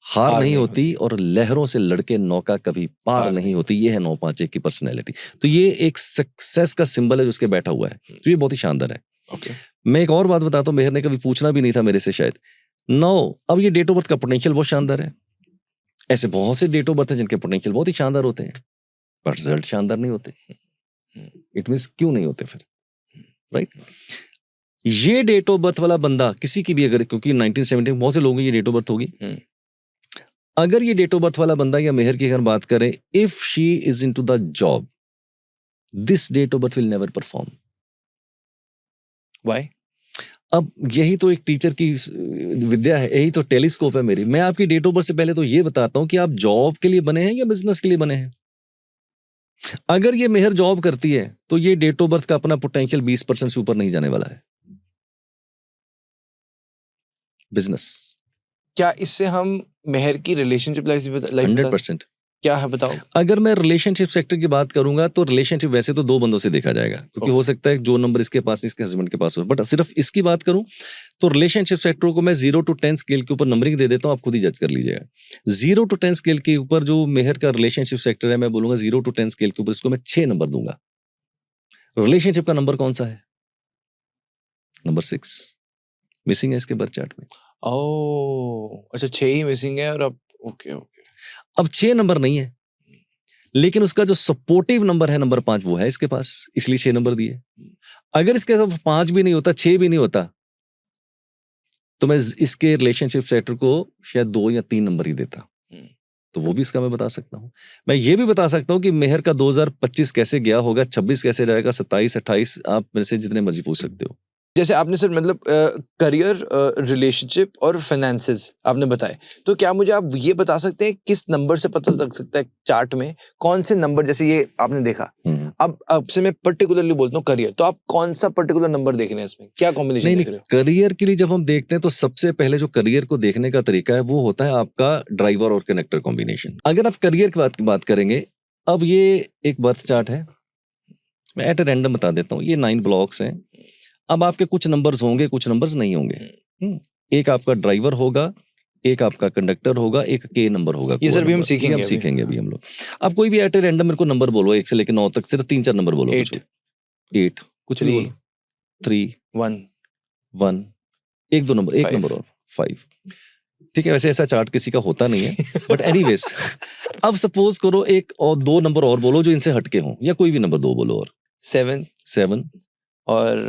हार नहीं होती और लहरों से लड़के नौका कभी पार नहीं होती. ये है 951 की पर्सनैलिटी. तो ये एक सक्सेस का सिंबल है जो उसके बैठा हुआ है. तो ये बहुत ही शानदार है. मैं एक और बात बताता हूँ, मेहर ने कभी पूछना भी नहीं था मेरे से शायद. अब ये डेट ऑफ बर्थ का पोटेंशियल बहुत शानदार है. ऐसे बहुत से डेट ऑफ बर्थ है जिनके पोटेंशियल बहुत ही शानदार होते हैं, पर रिजल्ट शानदार नहीं होते. इट मीन्स क्यों नहीं होते फिर, राइट? ये डेट ऑफ बर्थ वाला बंदा किसी की भी, अगर क्योंकि 1970 में बहुत से लोगों की ये डेट ऑफ बर्थ होगी, अगर ये डेट ऑफ बर्थ वाला बंदा या मेहर की अगर बात करें, if she is into the job, this date of birth will never perform. Why? अब यही तो एक टीचर की विद्या है, यही तो टेलीस्कोप है मेरी. मैं आपकी डेट ऑफ बर्थ से पहले तो ये बताता हूं कि आप जॉब के लिए बने हैं या बिजनेस के लिए बने हैं. अगर ये मेहर जॉब करती है तो ये डेट ऑफ बर्थ का अपना पोटेंशियल 20% से ऊपर नहीं जाने वाला है. बिजनेस क्या इससे हम मेहर की रिलेशनशिप लाइफ 100%. क्या है बताओ? अगर मैं रिलेशनशिप सेक्टर की बात करूंगा तो रिलेशनशिप वैसे तो दो बंदों से देखा जाएगा, क्योंकि हो सकता है जो नंबर इसके पास इसके हस्बैंड के पास हो, बट सिर्फ इसकी बात करूं तो रिलेशनशिप सेक्टर को मैं 0 to 10 स्केल के ऊपर नंबरिंग दे देता हूं, आप खुद ही जज कर लीजिएगा. 0 to 10 स्केल के ऊपर जो मेहर का रिलेशनशिप सेक्टर है, मैं बोलूंगा 0 to 10 स्केल के ऊपर इसको मैं 6 नंबर दूंगा. रिलेशनशिप का नंबर कौन सा है? नंबर 6 मिसिंग है इसके बर्थ चार्ट में. ओह अच्छा, 6 ही मिसिंग है. और अब ओके ओके, अब 6 नंबर नहीं है, लेकिन उसका जो सपोर्टिव नंबर है नंबर 5 वो है इसके पास, इसलिए 6 नंबर दिए. अगर इसके साथ 5 भी नहीं होता, 6 भी नहीं होता, तो मैं इसके रिलेशनशिप सेक्टर को शायद 2 या 3 नंबर ही देता. तो वो भी इसका मैं बता सकता हूं. मैं ये भी बता सकता हूं कि मेहर का 2025 कैसे गया होगा, 26 कैसे जाएगा, 27, 28, आप मेरे से जितने मर्जी पूछ सकते हो. जैसे आपने सर मतलब करियर, रिलेशनशिप और फाइनेंसेस आपने बताए, तो क्या मुझे आप ये बता सकते हैं किस नंबर से पता लग सकता है चार्ट में कौन से नंबर, जैसे ये आपने देखा, अब से मैं पर्टिकुलरली बोलता हूँ करियर, तो आप कौन सा पर्टिकुलर नंबर देख रहे हैं इसमें, क्या कॉम्बिनेशन देख रहे हो? करियर के लिए जब हम देखते हैं तो सबसे पहले जो करियर को देखने का तरीका है वो होता है आपका ड्राइवर और कनेक्टर कॉम्बिनेशन. अगर आप करियर की बात करेंगे, अब ये एक बर्थ चार्ट है, मैं एट ए रैंडम बता देता हूँ. ये 9 ब्लॉक्स हैं. अब आपके कुछ नंबर्स होंगे, कुछ नंबर्स नहीं होंगे. एक आपका ड्राइवर होगा, एक आपका कंडक्टर होगा, एक के नंबर होगा. ये सर भी हम सीखेंगे अभी हम लोग. अब कोई भी एट ए रैंडम मेरे को नंबर बोलो, 1 से लेकर 9 तक, सिर्फ 3-4 नंबर बोलो. 8 कुछ नहीं बोलो. 3 1 1 2 नंबर, एक नंबर और 5. ठीक है, वैसे ऐसा चार्ट किसी का होता नहीं है, बट एनीवेज अब सपोज करो एक और 2 नंबर और बोलो जो इनसे हटके हों, या कोई भी नंबर 2 बोलो. और 7 और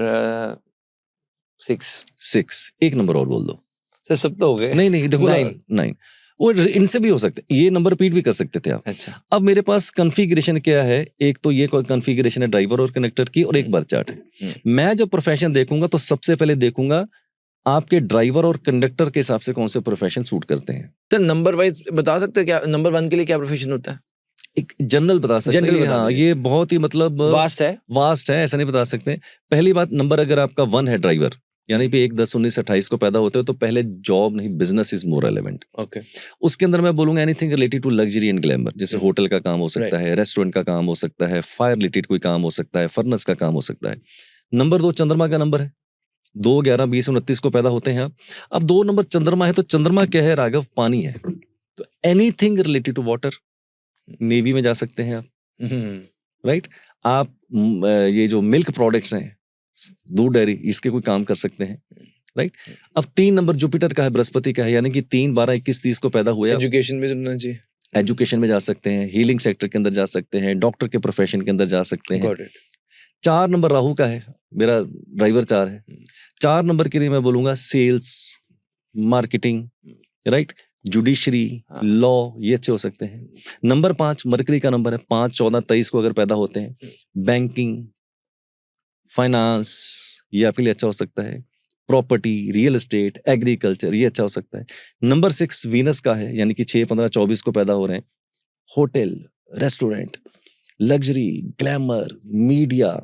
6 एक नंबर और बोल दो. सर सब तो हो गए. नहीं देखो 9 वो इनसे भी हो सकते, ये नंबर रिपीट भी कर सकते थे आप. अच्छा, अब मेरे पास कॉन्फ़िगरेशन क्या है, एक तो ये कॉन्फ़िगरेशन है ड्राइवर और कनेक्टर की, और एक बर्थ चार्ट है. मैं जब प्रोफेशन देखूंगा तो सबसे पहले देखूंगा आपके ड्राइवर और कंडक्टर के हिसाब से कौन से प्रोफेशन सूट करते हैं. तो नंबर वाइज बता सकते हैं क्या नंबर 1 के लिए क्या प्रोफेशन होता है? एक जनरल बता सकते हैं. हाँ, ये बहुत ही मतलब वास्ट है, ऐसा नहीं बता सकते. पहली बात, नंबर अगर आपका 1 है ड्राइवर, यानी कि 1 10 19 28 को पैदा होते हो, तो पहले जॉब नहीं business is more relevant. Okay, उसके अंदर मैं बोलूंगा anything related to luxury and glamour, जैसे होटल का काम हो सकता है, रेस्टोरेंट का काम हो सकता है, फायर रिलेटेड कोई काम हो सकता है, फर्नेस का काम हो सकता है. नंबर 2 चंद्रमा का नंबर है. 2 11 20 29 को पैदा होते हैं आप. अब 2 नंबर चंद्रमा है, तो चंद्रमा क्या है राघव? पानी है. तो anything related to water, navy में जा सकते हैं आप, राइट? आप ये जो मिल्क प्रोडक्ट्स हैं, दूध डेयरी, इसके कोई काम कर सकते हैं, राइट? अब 3 नंबर जुपिटर का है, बृहस्पति का है, यानी कि 3 12 21 30 को पैदा हुए. एजुकेशन में सुनना चाहिए, एजुकेशन में जा सकते हैं, हीलिंग सेक्टर के अंदर जा सकते हैं, डॉक्टर के प्रोफेशन के अंदर जा सकते हैं. 4 नंबर राहु का है, मेरा ड्राइवर 4 है. 4 नंबर के लिए मैं बोलूंगा sales, marketing, right, judiciary, law, ये अच्छे हो सकते हैं. नंबर 5 मरकरी का नंबर है. 5 14 23 को अगर पैदा होते हैं, बैंकिंग, फाइनेंस, ये आपके लिए अच्छा हो सकता है. प्रॉपर्टी, रियल एस्टेट, एग्रीकल्चर, ये अच्छा हो सकता है. नंबर 6 वीनस का है, यानी कि 6 15 24 को पैदा हो रहे हैं. Hotel, restaurant, luxury, glamour, media,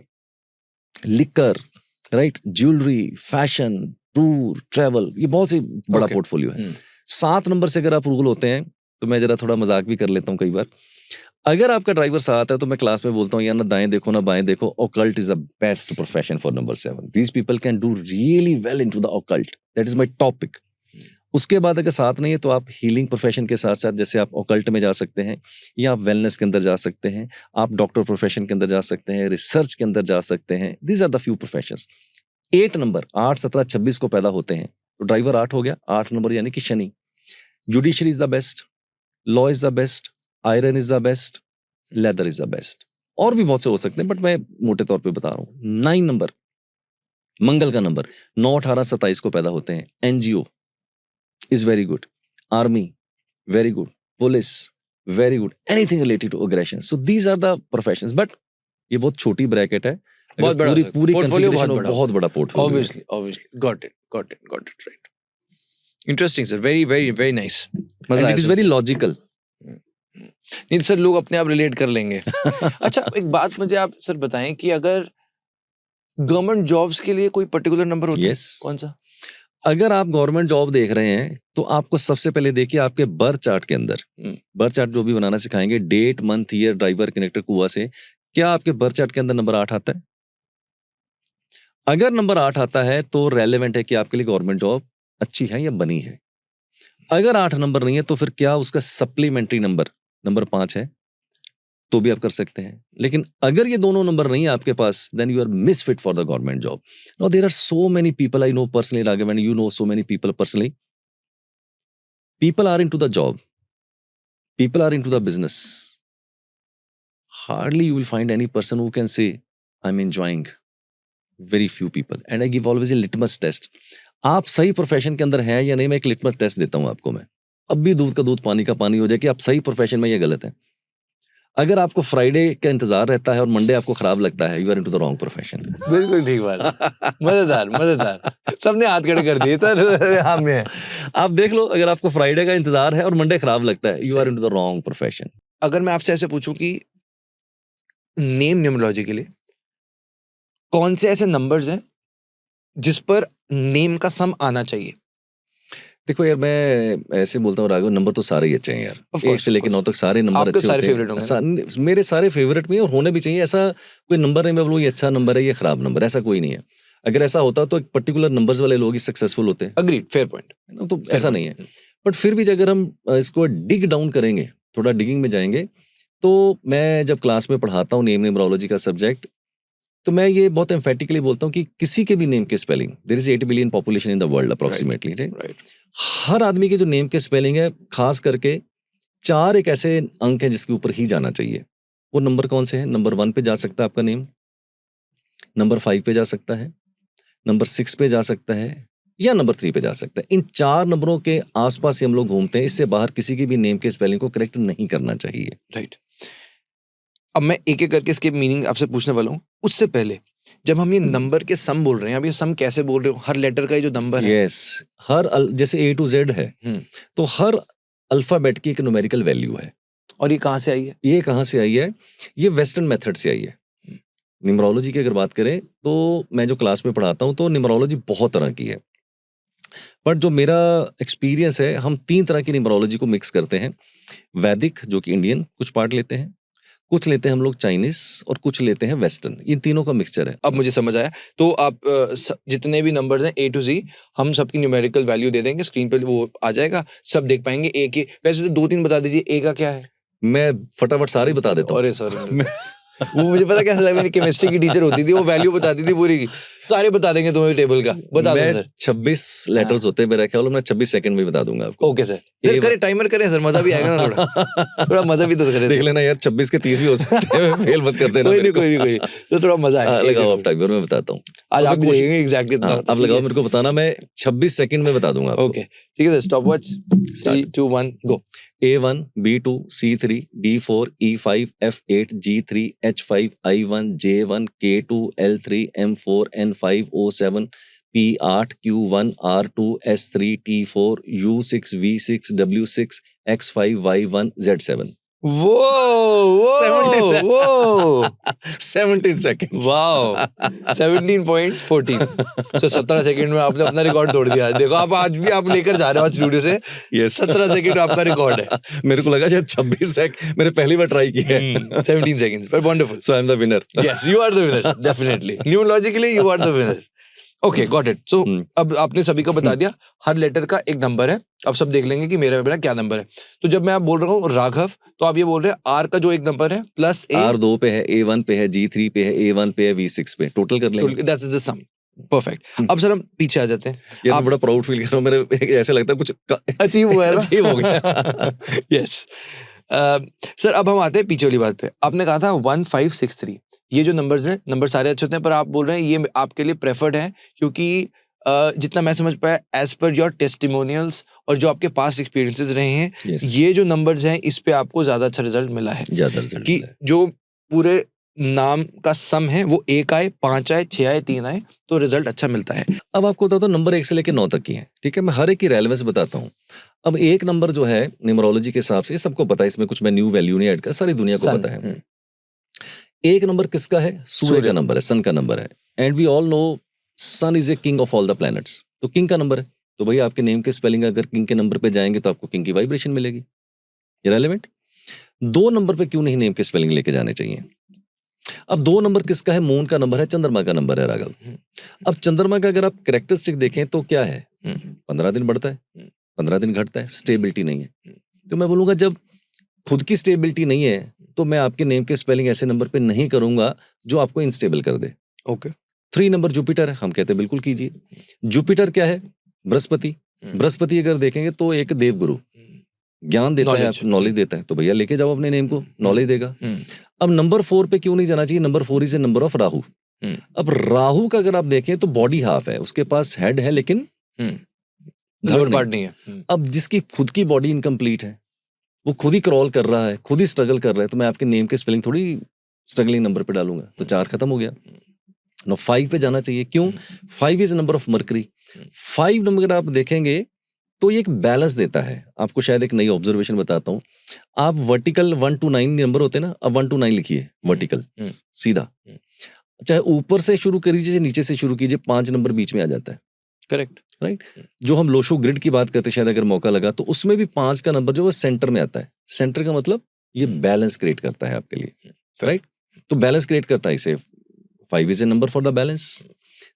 liquor, right, jewellery, fashion, tour, travel, ये बहुत ही बड़ा पोर्टफोलियो है. 7 नंबर से अगर आप रूल होते हैं, तो मैं जरा थोड़ा मजाक भी कर लेता हूँ कई बार. अगर आपका ड्राइवर 7 है, तो मैं क्लास में बोलता हूँ यार ना दाएं देखो ना बाएं देखो, occult is the best profession for number 7. These people can do really well into the occult, that is my topic. उसके बाद अगर 7 नहीं है, तो आप हीलिंग प्रोफेशन के साथ साथ जैसे आप ऑकल्ट में जा सकते हैं, या आप वेलनेस के अंदर जा सकते हैं, आप डॉक्टर प्रोफेशन के अंदर जा सकते हैं, रिसर्च के अंदर जा सकते हैं. These are the few professions. 8 number 8 17 26 को पैदा होते हैं, तो ड्राइवर 8 हो गया. 8 नंबर यानी कि Shani. Judiciary is the best, law is the best, iron is the best, leather is the best. और भी बहुत से हो सकते हैं, बट मैं मोटे तौर पे बता रहा हूँ। 9 नंबर मंगल का नंबर, 9, 18, 27 को पैदा होते हैं। NGO is very good, army very good, police very good, anything related to aggression. So these are the professions, but ये बहुत छोटी ब्रैकेट है। बहुत बड़ा पूरी हो सकता है। पूरी Portfolio configuration बहुत हो, बड़ा बहुत बड़ा portfolio. Obviously got it right. Interesting sir, very very very nice, मजा आया इट इज सुन वेरी के। लॉजिकल। नहीं सर, लोग अपने आप रिलेट कर लेंगे। अच्छा, एक बात मुझे आप सर बताएं कि अगर गवर्नमेंट जॉब्स के लिए कोई पर्टिकुलर नंबर होता है? यस, कौन सा? अगर आप गवर्नमेंट जॉब देख रहे हैं तो आपको सबसे पहले देखिए आपके बर्थ चार्ट के अंदर, बर्थ चार्ट जो भी बनाना सिखाएंगे, date, month, year, driver, connector, कुआ से, क्या आपके बर्थ चार्ट के अंदर नंबर 8 आता है? अगर नंबर 8 आता है तो रेलेवेंट है कि आपके लिए गवर्नमेंट जॉब अच्छी है या बनी है। अगर 8 नंबर नहीं है तो फिर क्या उसका सप्लीमेंट्री नंबर 5 है तो भी आप कर सकते हैं। लेकिन अगर ये दोनों नंबर नहीं है आपके पास, then you are misfit for the government job. Now there are so many people I know personally, Raghav, and you know so many people personally. People are into the job. People are into the business. Hardly you will find any person who can say, I'm enjoying. Very few people. And I give always a litmus test. आप सही profession के अंदर हैं या नहीं, मैं एक litmus test देता हूं आपको मैं। अब भी दूध का दूध पानी का पानी हो जाए कि आप सही प्रोफेशन में या गलत हैं। अगर आपको फ्राइडे का इंतजार रहता है और मंडे आपको खराब लगता है, you are into the wrong profession. बिल्कुल ठीक बात। मजेदार सबने हाथ खड़े कर दिए तो हम में। आप देख लो, अगर आपको फ्राइडे का इंतजार है और मंडे खराब लगता है, you are into the wrong profession. अगर मैं आपसे ऐसे पूछूं कि नेम न्यूमरोलॉजी के लिए कौन से ऐसे नंबर्स हैं जिस पर नेम का सम आना चाहिए? देखो यार, मैं ऐसे बोलता हूँ राघव, नंबर तो सारे ही अच्छे हैं यार। 1 से लेकर 9 तक सारे नंबर आपके अच्छे सारे होते फेवरेट होंगे हैं। मेरे सारे फेवरेट में और होने भी चाहिए। ऐसा कोई नंबर नहीं मैं बोलूँ ये अच्छा नंबर है, ये खराब नंबर, ऐसा कोई नहीं है। अगर ऐसा होता तो एक पर्टिकुलर नंबर्स वाले लोग ही सक्सेसफुल होते हैं। Agreed, fair point. तो ऐसा नहीं है। बट फिर भी अगर हम इसको डिग डाउन करेंगे, थोड़ा डिगिंग में जाएंगे, तो मैं जब क्लास में पढ़ाता हूँ नेम न्यूमरोलॉजी का सब्जेक्ट, तो मैं ये बहुत एम्फेटिकली बोलता हूँ कि किसी के भी नेम के spelling, there is 8 billion population in the world approximately, right. हर आदमी के जो नेम के स्पेलिंग है, खास करके 4 एक ऐसे अंक हैं जिसके ऊपर ही जाना चाहिए। वो नंबर कौन से हैं? नंबर 1 पे जा सकता है आपका नेम, नंबर 5 पे जा सकता है, नंबर 6 पे जा सकता है, या नंबर 3 पे जा सकता है। इन 4 नंबरों के आसपास ही हम लोग घूमते हैं। इससे बाहर किसी की भी नेम के स्पेलिंग को करेक्ट नहीं करना चाहिए। राइट। अब मैं एक एक करके इसके मीनिंग आपसे पूछने वाला हूँ। उससे पहले जब हम ये नंबर के सम बोल रहे हैं, अब ये सम कैसे बोल रहे हो? हर लेटर का ही जो नंबर है, यस, जैसे A to Z है, तो हर अल्फाबेट की एक न्यूमेरिकल वैल्यू है। और ये कहाँ से आई है? ये कहाँ से आई है? ये वेस्टर्न मेथड से आई है। न्यूमरोलॉजी की अगर बात करें तो मैं जो क्लास में पढ़ाता हूँ तो न्यूमरोलॉजी बहुत तरह की है, बट जो मेरा एक्सपीरियंस है, हम 3 तरह की न्यूमरोलॉजी को मिक्स करते हैं। वैदिक, जो कि इंडियन कुछ पार्ट लेते हैं, कुछ लेते हैं हम लोग चाइनीज, और कुछ लेते हैं वेस्टर्न। इन तीनों का मिक्सचर है। अब मुझे समझ आया। तो आप जितने भी नंबर्स हैं A to Z, हम सबकी न्यूमेरिकल वैल्यू दे देंगे, स्क्रीन पे वो आ जाएगा, सब देख पाएंगे। A के वैसे 2-3 बता दीजिए, A का क्या है? मैं फटाफट सारे ही बता देता हूँ। अरे सर, वो मुझे पता कैसा था, मेरी केमिस्ट्री की टीचर होती थी, वो वैल्यू बताती थी पूरी की। सारे बता देंगे तुम्हें टेबल का, बता दो सर। 26 लेटर्स होते हैं मेरा ख्याल, मैं 26 सेकंड में बता दूंगा आपको। Okay sir. सर करें, टाइमर करें सर, मजा भी आएगा ना थोड़ा। थोड़ा मजा भी तो करें। देख लेना यार, 26 के 30 भी हो सकते हैं, फेल मत कर देना। कोई नहीं, तो थोड़ा मजा आएगा। लगाओ आप टाइमर, मैं बताता हूँ आज। आप देखेंगे एग्जैक्टली कितना। आप लगाओ, मेरे को बताना, मैं 26 सेकंड में बता दूंगा। ओके ठीक है सर, स्टॉप वॉच, 3, 2, 1 गो। A1, B2, C3, D4, E5, F8, G3, H5, I1, J1, K2, L3, M4, N5, O7, P8, Q1, R2, S3, T4, U6, V6, W6, X5, Y1, Z7. वो 17 seconds. Wow, 17.14। तो 17 second में आपने अपना record तोड़ दिया। देखो आप आज भी आप लेकर जा रहे हो आज स्टूडियो से। Yes. 17 सेकंड आपका रिकॉर्ड है। मेरे को लगा शायद 26 सेकंड, मैंने पहली बार ट्राई किया है। 17 सेकंड्स, पर wonderful. So I'm the winner. Yes, you are the winner, definitely. Numerologically, you are the winner. Okay, got it. So अब आपने सभी को बता दिया, हर लेटर का एक नंबर है। अब सब देख लेंगे कि मेरा मेरा क्या नंबर है। तो जब मैं आप बोल रहा हूँ राघव, तो आप ये बोल रहे हैं आर का जो एक नंबर है प्लस A, R 2 पे है, A1 पे है, G3 पे है, A1 पे है, V6 पे, टोटल कर लेंगे। That's the sum. परफेक्ट। अब सर हम पीछे आ जाते हैं। यार मैं बड़ा प्राउड फील कर रहा हूँ, मेरे ऐसे लगता है कुछ अचीव हुआ है ना? अचीव हो गया। यस। सर अब हम आते हैं पीछे वाली बात पे। आपने कहा था 1563, ये जो नंबर्स हैं, नंबर सारे अच्छे होते हैं, पर आप बोल रहे हैं ये आपके लिए प्रेफर्ड है क्योंकि जितना मैं समझ पाया एज पर योर टेस्टिमोनियल्स और जो आपके पास्ट एक्सपीरियंसेस रहे हैं, Yes. ये जो नंबर्स हैं इस पे आपको ज्यादा अच्छा रिजल्ट मिला है ज्यादा रिजल्ट कि जो पूरे नाम का सम है वो 1 आए, 5 आए, 6 आए, 3 आए, तो रिजल्ट अच्छा मिलता है। अब आपको बताता हूँ नंबर 1 से लेकर 9 तक की है, ठीक है, मैं हर एक की रेलेवेंस बताता हूँ। अब एक नंबर जो है न्यूमरोलॉजी के हिसाब से सबको पता है, इसमें कुछ मैं न्यू वैल्यू नहीं ऐड कर, सारी दुनिया को पता है। एक नंबर किसका है? सूर्य का नंबर है, सन का नंबर है, and we all know sun is a king of all the planets, तो किंग का नंबर है, तो भैया आपके नेम के स्पेलिंग अगर किंग के नंबर पे जाएंगे तो आपको किंग की वाइब्रेशन मिलेगी। ये रेलेवेंट। 2 नंबर पे क्यों नहीं नेम के स्पेलिंग लेके जाने चाहिए? अब 2 नंबर किसका है? मून का नंबर है, चंद्रमा का नंबर है राघव। अब चंद्रमा का अगर आप कैरेक्टरिस्टिक देखें तो क्या है? 15 दिन बढ़ता है, 15 दिन घटता है, स्टेबिलिटी नहीं है। तो मैं बोलूंगा जब खुद की स्टेबिलिटी नहीं है तो मैं आपके नेम के स्पेलिंग ऐसे नंबर पे नहीं करूंगा जो आपको इनस्टेबल कर दे। ओके। 3 नंबर जुपिटर है, हम कहते हैं बिल्कुल कीजिए। जुपिटर क्या है? बृहस्पति। बृहस्पति अगर देखेंगे तो एक देवगुरु, ज्ञान देता है, नॉलेज देता है, तो भैया लेके जाओ अपने नेम को, नॉलेज देगा। अब नंबर 4 पे क्यों नहीं जाना चाहिए? Number 4 is a number of Rahu. अब राहु का अगर आप देखें तो बॉडी हाफ है, उसके पास हेड है लेकिन थर्ड पार्ट नहीं है। अब जिसकी खुद की बॉडी इनकम्प्लीट है, वो खुद ही क्रॉल कर रहा है, खुद ही स्ट्रगल कर रहा है, तो मैं आपके नेम के स्पेलिंग थोड़ी स्ट्रगलिंग नंबर पे डालूंगा, तो 4 खत्म हो गया। नो 5 पे जाना चाहिए। क्यों? 5 is number of mercury. 5 number आप देखेंगे तो ये एक बैलेंस देता है। आपको शायद एक नई ऑब्जर्वेशन बताता हूँ। आप वर्टिकल 1 to 9 नंबर होते हैं ना, अब 1 to 9 लिखिए वर्टिकल सीधा, चाहे ऊपर से शुरू करिए चाहे नीचे से शुरू कीजिए, 5 नंबर बीच में आ जाता है। Correct, right. जो हम लोशो ग्रिड की बात करते हैं, शायद अगर मौका लगा तो उसमें भी 5 का नंबर जो है सेंटर में आता है। सेंटर का मतलब ये बैलेंस क्रिएट करता है आपके लिए, राइट। तो बैलेंस क्रिएट करता है इसे। 5 is a number for the balance.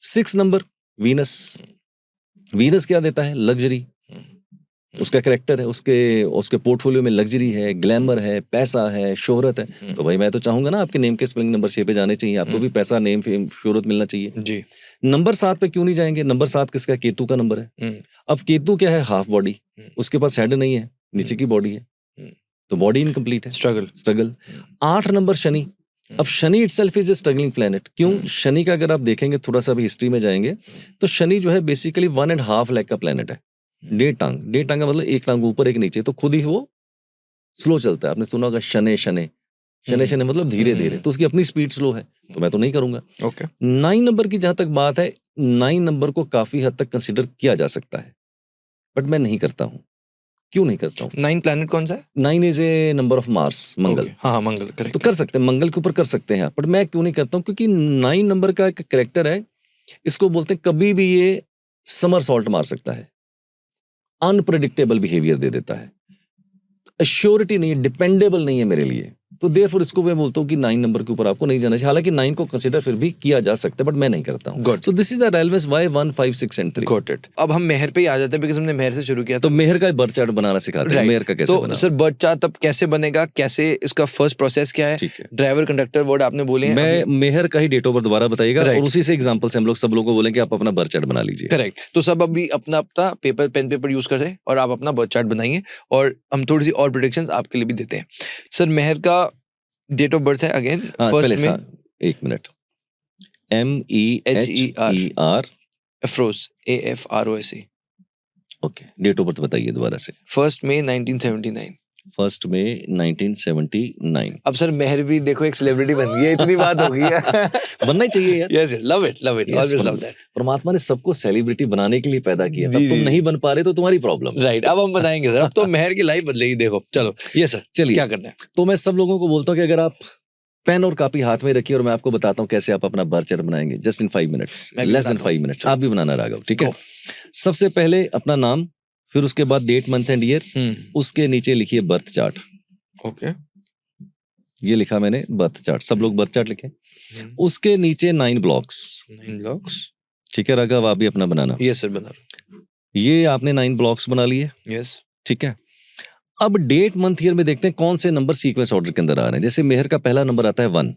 6 number Venus. Venus क्या देता है? लग्जरी। उसका कैरेक्टर है, उसके पोर्टफोलियो में लग्जरी है, ग्लैमर है, पैसा है, शोहरत है। तो भाई मैं तो चाहूंगा ना आपके नेम के स्पेलिंग नंबर 6 पे जाने चाहिए, आपको भी पैसा, नेम, फेम, शोहरत मिलना चाहिए जी। नंबर 7 पे क्यों नहीं जाएंगे? नंबर 7 किसका? केतु का नंबर है। अब केतु क्या है? हाफ बॉडी, उसके पास हेड नहीं है, नीचे की बॉडी है, तो बॉडी इनकम्प्लीट है, स्ट्रगल। 8 नंबर शनि। अब Shani itself is a struggling planet. क्यों? शनि का अगर आप देखेंगे, थोड़ा सा भी हिस्ट्री में जाएंगे तो शनि जो है बेसिकली 1.5 लाख का प्लेनेट है। 1.5 टांग का मतलब 1 टांग ऊपर 1 नीचे, तो खुद ही वो स्लो चलता है। आपने सुना होगा शने शने, शने शने मतलब धीरे धीरे, तो उसकी अपनी स्पीड स्लो है, तो मैं तो नहीं करूंगा। ओके। 9 नंबर की जहां तक बात है, 9 नंबर को काफी हद तक कंसिडर किया जा सकता है, बट मैं नहीं करता हूँ। क्यों नहीं करता हूँ? 9 प्लैनेट कौन सा है? 9 is a number of Mars, Mangal. हाँ मंगल, करेक्ट। तो कर सकते हैं, मंगल के ऊपर कर सकते हैं, बट मैं क्यों नहीं करता हूँ? क्योंकि 9 नंबर का एक कैरेक्टर है, इसको बोलते हैं कभी भी ये समर सॉल्ट मार सकता है, अनप्रेडिक्टेबल बिहेवियर दे देता है, एश्योरिटी नहीं है, डिपेंडेबल नहीं है मेरे लिए। तो देयरफॉर इसको मैं बोलता हूँ कि 9 नंबर के ऊपर आपको नहीं जाना चाहिए। हालांकि 9 को कंसीडर फिर भी किया जा सकता है, बट मैं नहीं करता हूँ। So this is the relevance why 1, 5, 6 and 3। Got it. अब हम मेहर पे ही आ जाते हैं, बिकॉज़ हमने मेहर से शुरू किया तो मेहर का बर्थ चार्ट बनाना सिखाते हैं। मेहर का कैसे तो बनाना? सर बर्थ चार्ट तब कैसे बनेगा, कैसे इसका फर्स्ट प्रोसेस क्या है? ठीक है, ड्राइवर, कंडक्टर वर्ड आपने बोले हैं, मैं मेहर का ही डेट ऑफ बर्थ दोबारा बताइएगा, और उसी से एग्जांपल से हम लोग सब लोगों को बोलें कि आप अपना बर्थ चार्ट बना लीजिए। करेक्ट। तो सब अभी अपना अपना पेपर, पेन पेपर यूज करते हैं और आप अपना बर्थ चार्ट बनाइए, और हम थोड़ी सी और प्रेडिक्शंस आपके लिए भी देते हैं। सर मेहर का डेट ऑफ बर्थ है अगेन फर्स्ट में, 1 minute, MEHER Afroz, AFROSE। Okay, date of birth बताइए दोबारा से। 1 मई 1979। 1 मई 1979। अब सर मेहर भी देखो एक सेलिब्रिटी बन गई है, इतनी बात हो गई है। बनना ही चाहिए यार। Yes, love it, always love that. परमात्मा ने सबको सेलिब्रिटी बनाने के लिए पैदा किया, जी, तब तुम जी। नहीं बन पा रहे तो तुम्हारी प्रॉब्लम। राइट, अब हम बनाएंगे सर, अब तो मेहर की लाइफ बदलेगी। देखो चलो, ये सर चलिए क्या करना है? तो मैं सब लोगों को बोलता हूँ कि अगर आप पेन और कॉपी हाथ में रखिए और मैं आपको बताता हूँ कैसे आप अपना बर्थ चार्ट बनाएंगे, जस्ट इन 5 मिनट्स, मैं भी लेस देन बताता 5 मिनट्स। आप भी बनाना राघव, ठीक है? सबसे पहले अपना नाम, फिर उसके बाद डेट, मंथ एंड ईयर, उसके नीचे लिखिए बर्थ चार्ट। ओके, ये लिखा मैंने बर्थ चार्ट, सब लोग बर्थ चार्ट लिखें। उसके नीचे 9 ब्लॉक्स। 9 ब्लॉक्स, ठीक है राघव, आप भी अपना बनाना। यस सर, बना रहा ये आपने 9 ब्लॉक्स बना लिए, हूं। यस, ठीक है। अब डेट, मंथ, ईयर में देखते हैं कौन से नंबर सीक्वेंस ऑर्डर के अंदर आ रहे हैं। जैसे मेहर का पहला नंबर आता है 1,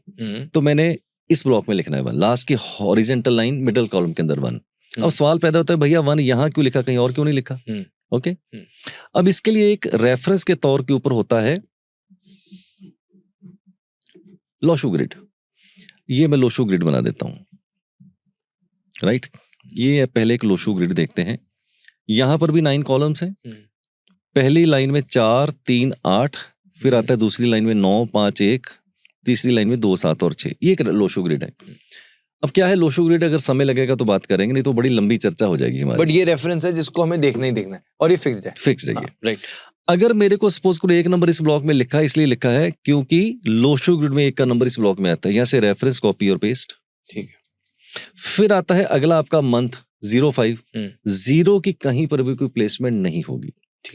तो मैंने इस ब्लॉक में लिखना है 1, लास्ट की हॉरिजेंटल लाइन मिडिल कॉलम के अंदर 1। अब सवाल पैदा होता है, भैया 1 यहाँ क्यों लिखा, कहीं और क्यों नहीं लिखा? ओके, अब इसके लिए एक रेफरेंस के तौर के ऊपर होता है लोशो ग्रिड, ये मैं लोशो ग्रिड बना देता हूँ, राइट। ये पहले एक लोशो ग्रिड देखते हैं। यहाँ पर भी 9 कॉलम्स हैं। पहली लाइन में 4 3 8, फिर आता है दूसरी लाइन में 9 5 1, तीसरी लाइन में 2 7 और 6। ये एक लोशो ग्रिड है। अब क्या है लोशो ग्रिड, अगर समय लगेगा तो बात करेंगे, नहीं तो बड़ी लंबी चर्चा हो जाएगी हमारी। बट ये रेफरेंस है जिसको हमें देखना ही देखना है और ये फिक्स्ड है। फिक्स्ड है ये, राइट। अगर मेरे को सपोज करो 1 नंबर इस ब्लॉक में लिखा है, इसलिए लिखा है क्योंकि लोशो ग्रिड में 1 का नंबर इस ब्लॉक में आता है। यहाँ से रेफरेंस कॉपी और पेस्ट, ठीक है। फिर आता है अगला आपका मंथ 05, 0 की कहीं पर भी कोई प्लेसमेंट नहीं होगी।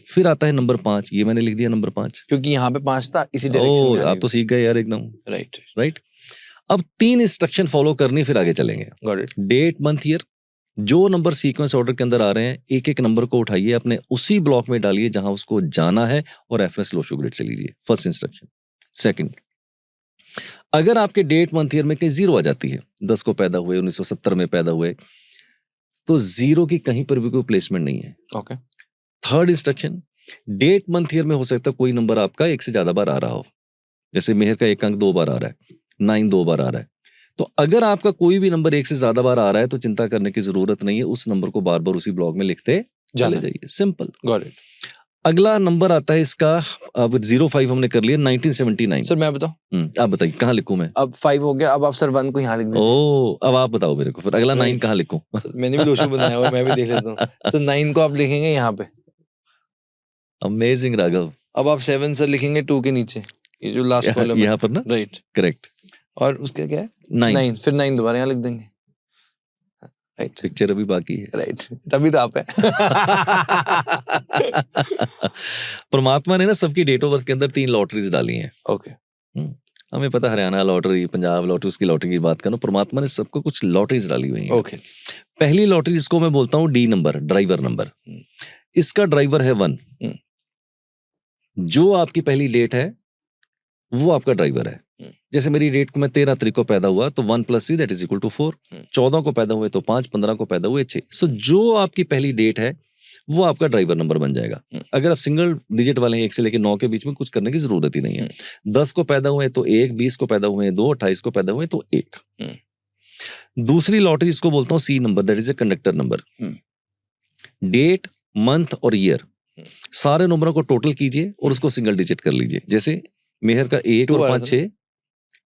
फिर आता है नंबर 5, ये मैंने लिख दिया नंबर 5 क्योंकि यहाँ पे 5 था, इसी डायरेक्शन में आप तो सीख गए यार एकदम। राइट। अब 3 इंस्ट्रक्शन फॉलो करनी, फिर आगे चलेंगे। Got it. Date month year, जो नंबर सीक्वेंस ऑर्डर के अंदर आ रहे हैं, एक एक नंबर को उठाइए, अपने उसी ब्लॉक में डालिए जहां उसको जाना है और रेफरेंस लोशो ग्रिड से लीजिए। First instruction. सेकंड, अगर आपके डेट मंथ ईयर में कहीं 0 आ जाती है, 10 को पैदा हुए, 1970 में पैदा हुए, तो 0 की कहीं पर भी कोई प्लेसमेंट नहीं है। Okay. Third instruction, date month year में हो सकता है कोई नंबर आपका 1 से ज्यादा बार आ रहा हो, जैसे मेहर का 1 अंक 2 बार आ रहा है, 9 2 बार आ रहा है। तो अगर आपका कोई भी नंबर 1 से ज्यादा बार आ रहा है तो चिंता करने की जरूरत नहीं है, उस नंबर को बार बार उसी ब्लॉक में लिखते चले जाइए। सिंपल। Got it. अगला नंबर आता है इसका, अब 05 हमने कर लिया, 1979। सर मैं बताऊं? आप बताइए कहाँ लिखूं मैं? अब 5 हो गया, अब आप सर 1 को यहाँ लिख दीजिए। ओ, अब आप बताओ मेरे को, फिर अगला 9 कहाँ लिखूं? मैंने भी लोशो बनाया हुआ है, मैं भी देख लेता हूँ। तो 9 को आप लिखेंगे यहाँ पे। अमेजिंग राघव। अब आप 7 सर लिखेंगे 2 के नीचे, ये जो लास्ट कॉलम है यहाँ पर ना, राइट। करेक्ट। और उसका क्या है? 9, फिर 9 दोबारा यहाँ लिख देंगे। राइट। पिक्चर अभी बाकी है। राइट, तभी तो आप है। परमात्मा ने ना सबकी डेट ऑफ बर्थ के अंदर 3 लॉटरीज डाली हैं। ओके। हमें पता हरियाणा लॉटरी, पंजाब लॉटरी, उसकी लॉटरी की बात करो, परमात्मा ने सबको कुछ लॉटरीज डाली हुई हैं। ओके। पहली लॉटरी जिसको मैं बोलता हूँ डी नंबर, ड्राइवर नंबर। इसका ड्राइवर है 1। जो आपकी पहली डेट है वो आपका ड्राइवर है। जैसे मेरी डेट को मैं 13 तारीख को पैदा हुआ तो 1 + 3 = 4। 14 को पैदा हुए तो 5, 15 को पैदा हुए 6। सो जो आपकी पहली डेट है वो आपका ड्राइवर नंबर बन जाएगा। अगर आप सिंगल डिजिट वाले हैं, 1 से लेकर 9 के बीच में, कुछ करने की जरूरत ही नहीं है। 10 को पैदा हुए तो 1, 20 को पैदा हुए 2, 28 को पैदा हुए तो 1। दूसरी लॉटरी इसको बोलता हूँ C number, that is a conductor number. Date, month और ईयर, सारे नंबरों को टोटल कीजिए और उसको सिंगल डिजिट कर लीजिए। जैसे मेहर का 1 और 5 6,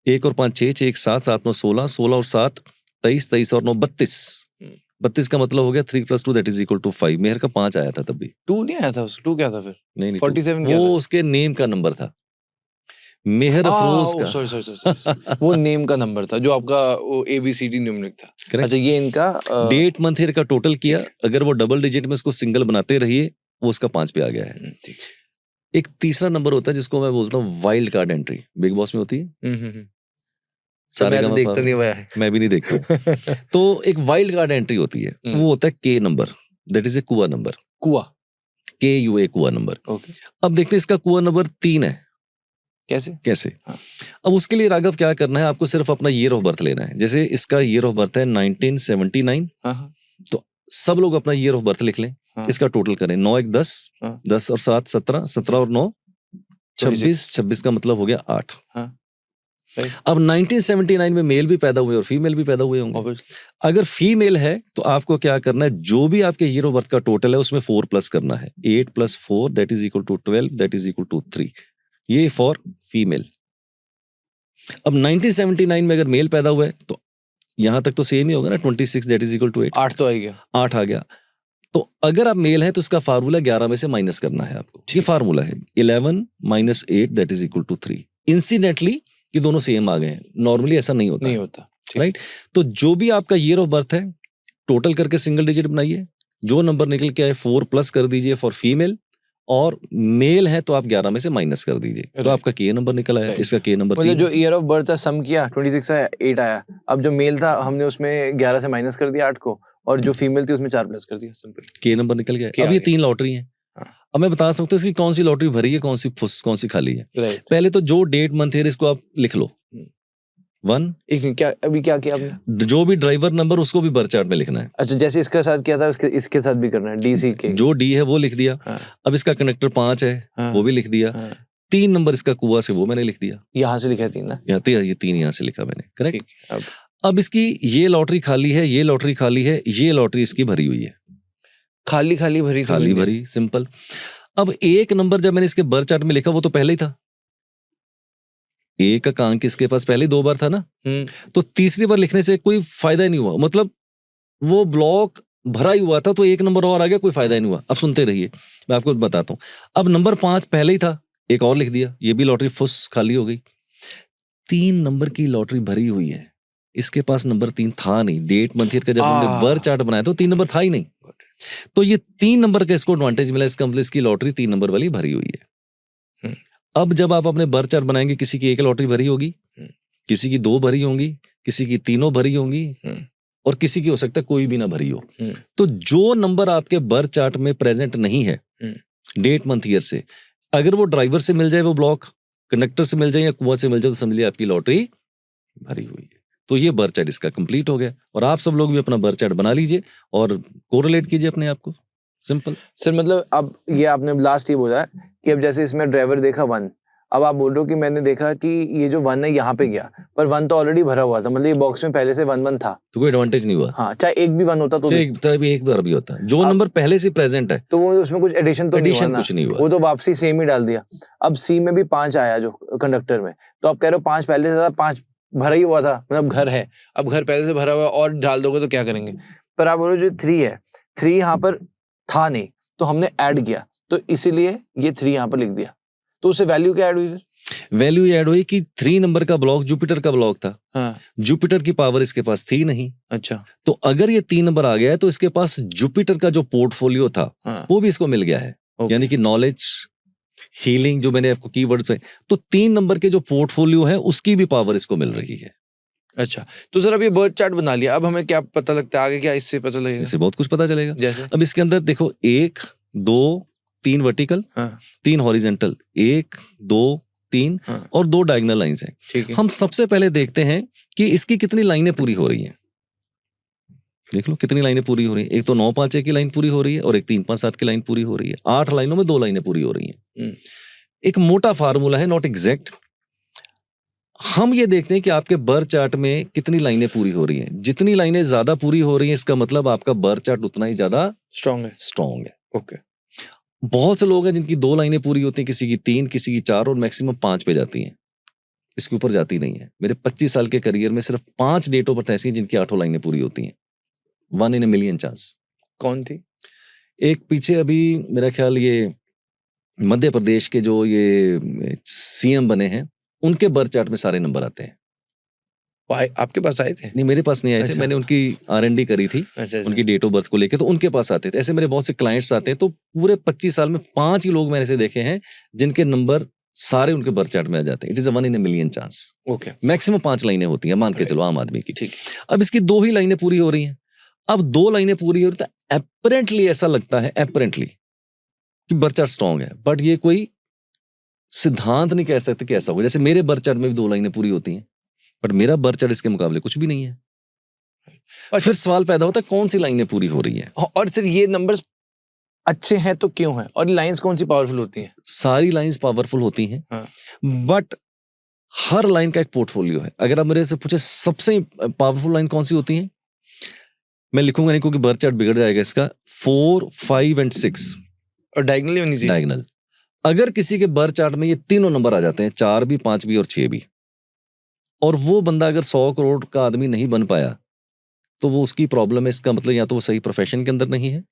1 और 5 6, 6 1 7, 7 9 16, 16 और 7 23, 23 और 9 32। 32 का मतलब हो गया 3 + 2 = 5। मेहर का 5 आया था तब भी। 2 नहीं आया था, 2 क्या था फिर? नहीं 47 क्या था? वो उसके नेम का नंबर था, मेहर अफरोज का। सॉरी, वो नेम का नंबर था जो आपका वो ABCD न्यूमेरिक था। अच्छा, ये इनका डेट मंथ ईयर का टोटल किया, अगर वो डबल डिजिट में उसको सिंगल बनाते रहिए, वो उसका 5 पे आ गया है। एक तीसरा नंबर होता है जिसको मैं बोलता हूँ wild card entry, big boss में होती है। मैं तो देखता नहीं हुआ है। मैं भी नहीं देखता। तो एक वाइल्ड कार्ड एंट्री होती है, वो होता है के नंबर, दैट इज ए कुआ नंबर। कुआ, KUA, कुआ नंबर। अब देखते हैं इसका कुआ नंबर 3 है। कैसे? अब उसके लिए राघव क्या करना है, आपको सिर्फ अपना ईयर ऑफ बर्थ लेना है। जैसे इसका ईयर ऑफ बर्थ है 1979, तो सब लोग अपना ईयर ऑफ बर्थ लिख लें। इसका टोटल करें, 9 1 10, 10 और 7 17, 17 और 9 26, 26 का मतलब हो गया 8। अब 1979 में मेल भी पैदा हुए और फीमेल भी पैदा हुए होंगे। अगर फीमेल है तो आपको क्या करना है, जो भी आपके ईयर ऑफ बर्थ का टोटल है उसमें 4 प्लस करना है। 8 + 4 = 12, दैट इज इक्वल टू 3। ये फॉर फीमेल। अब 1979 में अगर मेल पैदा हुआ है तो यहां तक तो सेम ही होगा ना, 26 दैट इज इक्वल टू 8। 8 तो आ गया। 8 आ गया। तो अगर आप मेल हैं तो इसका फार्मूला 11 में से माइनस करना है आपको। ये फार्मूला है 11 - 8 that is equal to 3। Incidentally ये दोनों सेम आ गए हैं, नॉर्मली ऐसा नहीं होता। राइट। तो जो भी आपका ईयर ऑफ बर्थ है टोटल करके सिंगल डिजिट बनाइए, जो नंबर निकल के आए 4 प्लस कर दीजिए फॉर फीमेल, और मेल है तो आप 11 में से माइनस कर दीजिए, तो आपका के नंबर निकल आया। इसका के नंबर मतलब जो ईयर ऑफ बर्थ था सम किया 26 आया, 8 आया। अब जो मेल था हमने उसमें 11 से माइनस कर दिया 8 को, और जो फीमेल थी उसमें 4 प्लस कर दिया, सिंपल के नंबर निकल गया। अब ये 3 लॉटरी हैं। अब मैं बता सकता हूँ इसकी कौन सी लॉटरी भरी है, कौन सी खाली है। पहले तो जो डेट मंथ है इसको आप लिख लो 1। अभी क्या किया आपने? जो भी ड्राइवर नंबर उसको भी बर्थ चार्ट में लिखना है। अच्छा, जैसे इसके साथ किया था इसके साथ भी करना है, DC के जो D है वो लिख दिया। अब इसका कनेक्टर 5 है, वो भी लिख दिया। 3 नंबर इसका कुआ से वो मैंने लिख दिया, यहाँ से लिखा है 3 ना, यहाँ तो ये 3 यहाँ से लिखा मैंने, करेक्ट। ठीक। अब इसकी ये लॉटरी खाली है, ये लॉटरी खाली है, ये लॉटरी इसकी भरी हुई है, खाली खाली भरी तो खाली मिल गई। भरी, सिंपल। अब 1 नंबर जब मैंने इसके बर्थ चार्ट में लिखा वो तो पहले ही था, 1 का अंक इसके पास पहले 2 बार था ना, तो तीसरी बार लिखने से कोई फायदा ही नहीं हुआ, मतलब वो ब्लॉक भरा ही हुआ था, तो 1 नंबर और आ गया, कोई फायदा ही नहीं हुआ। अब सुनते रहिए, मैं आपको बताता हूं। अब नंबर 5 पहले ही था, एक और लिख दिया, ये भी लॉटरी फुस खाली हो गई। 3 नंबर की लॉटरी भरी हुई है, इसके पास नंबर 3 था नहीं, डेट मंथ ईयर का जब हमने बर्थ चार्ट बनाया तो 3 नंबर था ही नहीं, तो ये 3 नंबर का इसको एडवांटेज मिला, इसका मतलब इसकी लॉटरी 3 नंबर वाली भरी हुई है। अब जब आप अपने बर्थ चार्ट बनाएंगे, किसी की 1 लॉटरी भरी होगी, किसी की 2 भरी होंगी, किसी की 3 भरी होंगी, और किसी की हो सकता है कोई भी ना भरी हो। तो जो नंबर आपके बर्थ चार्ट में प्रेजेंट नहीं है डेट मंथ ईयर से, अगर वो ड्राइवर से मिल जाए, वो ब्लॉक कंडक्टर से मिल जाए या कुआं से मिल जाए, तो समझ लिया आपकी लॉटरी भरी हुई है। तो ये बर्थ चार्ट इसका कंप्लीट हो गया, और आप सब लोग भी अपना बर्थ चार्ट बना लीजिए और कोरिलेट कीजिए अपने आप को, सिंपल। सर मतलब अब ये आपने लास्ट ये बोला कि अब जैसे इसमें ड्राइवर देखा 1, अब आप बोल रहे हो कि मैंने देखा कि ये जो 1 है यहाँ पे गया, पर 1 तो ऑलरेडी भरा हुआ था, मतलब ये बॉक्स में पहले से 1 था, तो कोई एडवांटेज नहीं हुआ। हाँ, चाहे एक भी 1 होता तो चाहे एक बार भी होता, जो नंबर पहले से प्रेजेंट है तो वो उसमें कुछ एडिशन तो एडिशन कुछ नहीं हुआ, वो तो वापसी सेम ही डाल दिया। अब सी में भी 5 आया जो कंडक्टर में, तो आप कह रहे हो 5 पहले से था, 5 भरा ही हुआ था, मतलब घर है, अब घर पहले से भरा हुआ और डाल दोगे तो क्या करेंगे। पर आप बोलो जो 3 है, 3 यहाँ पर था नहीं, तो हमने ऐड किया, तो इसीलिए ये 3 यहाँ पर लिख दिया, तो उससे वैल्यू क्या ऐड हुई फिर? वैल्यू ऐड हुई कि 3 नंबर का ब्लॉक जुपिटर का ब्लॉक था, हाँ। जुपिटर की पावर इसके पास थी नहीं। अच्छा, तो अगर ये 3 नंबर आ गया है तो इसके पास जुपिटर का जो पोर्टफोलियो था, हाँ। वो भी इसको मिल गया है, यानी कि नॉलेज, हीलिंग, जो मैंने आपको कीवर्ड्स पे, तो 3 नंबर के जो पोर्टफोलियो है उसकी भी पावर इसको मिल रही है। अच्छा, तो सर अब ये बर्थ चार्ट बना लिया, अब हमें क्या पता लगता है आगे, क्या इससे पता लगेगा? इससे बहुत कुछ पता चलेगा। जैसे अब इसके अंदर देखो 1 2 3 वर्टिकल, 3 हॉरिजॉन्टल, 1 2 3 और 2 डायगोनल लाइंस हैं। ठीक है। हम सबसे पहले देखते हैं कि इसकी कितनी लाइनें पूरी हो रही हैं। देख लो कितनी लाइनें पूरी हो रही हैं। एक तो 9 5 1 की लाइन पूरी हो रही है और एक 3 5 7 की लाइन पूरी हो रही है। 8 लाइनों में 2 लाइनें पूरी हो रही हैं। एक मोटा फार्मूला है, नॉट एग्जैक्ट। हम ये देखते हैं कि आपके बर्थ चार्ट में कितनी लाइनें पूरी हो रही हैं। जितनी लाइनें ज्यादा पूरी हो रही हैं, इसका मतलब आपका बर्थ चार्ट उतना ही ज्यादा स्ट्रॉन्ग है। ओके। बहुत से लोग हैं जिनकी 2 लाइनें पूरी होती हैं, किसी की 3, किसी की 4 और मैक्सिमम 5 पे जाती हैं। इसके ऊपर जाती नहीं है। मेरे 25 साल के करियर में सिर्फ 5 डेट ऑफ बर्थ ऐसी हैं जिनकी 8 लाइनें पूरी होती हैं। 1 in a million चांस। कौन थी? एक पीछे अभी मेरा ख्याल ये मध्य प्रदेश के जो ये सीएम बने हैं, उनके बर्थ चार्ट में सारे नंबर आते हैं। आपके पास आए थे? नहीं, मेरे पास नहीं आए थे। अच्छा। मैंने उनकी R&D करी थी। अच्छा। उनकी डेट ऑफ बर्थ को लेके, तो उनके पास आते थे। ऐसे मेरे बहुत से क्लाइंट्स आते हैं, तो पूरे 25 साल में 5 ही लोग मैंने ऐसे देखे हैं जिनके नंबर सारे उनके बर्थ चार्ट में आ जाते हैं। It is 1 in a million chance. Okay. Maximum 5 लाइनें होती हैं, मान के चलो आम आदमी की। ठीक। अब इसकी 2 ही लाइनें पूरी हो रही हैं। अब 2 लाइनें पूरी हो रही, तो एपरेंटली ऐसा लगता है कि बर्थ चार्ट स्ट्रॉन्ग है, बट ये कोई सिद्धांत नहीं कह सकते कि ऐसा हो। जैसे मेरे बर्थ चार्ट में भी 2 लाइनें पूरी होती हैं, बट मेरा बर्थ चार्ट इसके मुकाबले कुछ भी नहीं है। और फिर सवाल पैदा होता है कौन सी लाइनें पूरी हो रही हैं। और सर ये नंबर्स अच्छे हैं तो क्यों हैं, और लाइंस कौन सी पावरफुल होती हैं? सारी लाइंस पावरफुल होती हैं, बट हर लाइन का एक पोर्टफोलियो है। अगर आप मेरे से पूछे सबसे पावरफुल लाइन कौन सी होती है, मैं लिखूंगा नहीं क्योंकि बर्थ चार्ट बिगड़ जाएगा इसका। 4 5 और 6 और डायगोनल होनी चाहिए। डायगोनल। अगर किसी के बर्थ चार्ट में ये तीनों नंबर आ जाते हैं, 4 भी 5 भी और 6 भी, और वो बंदा अगर 100 करोड़ का आदमी नहीं बन पाया, तो वो उसकी प्रॉब्लम है। इसका मतलब या तो वो सही प्रोफेशन के अंदर नहीं है,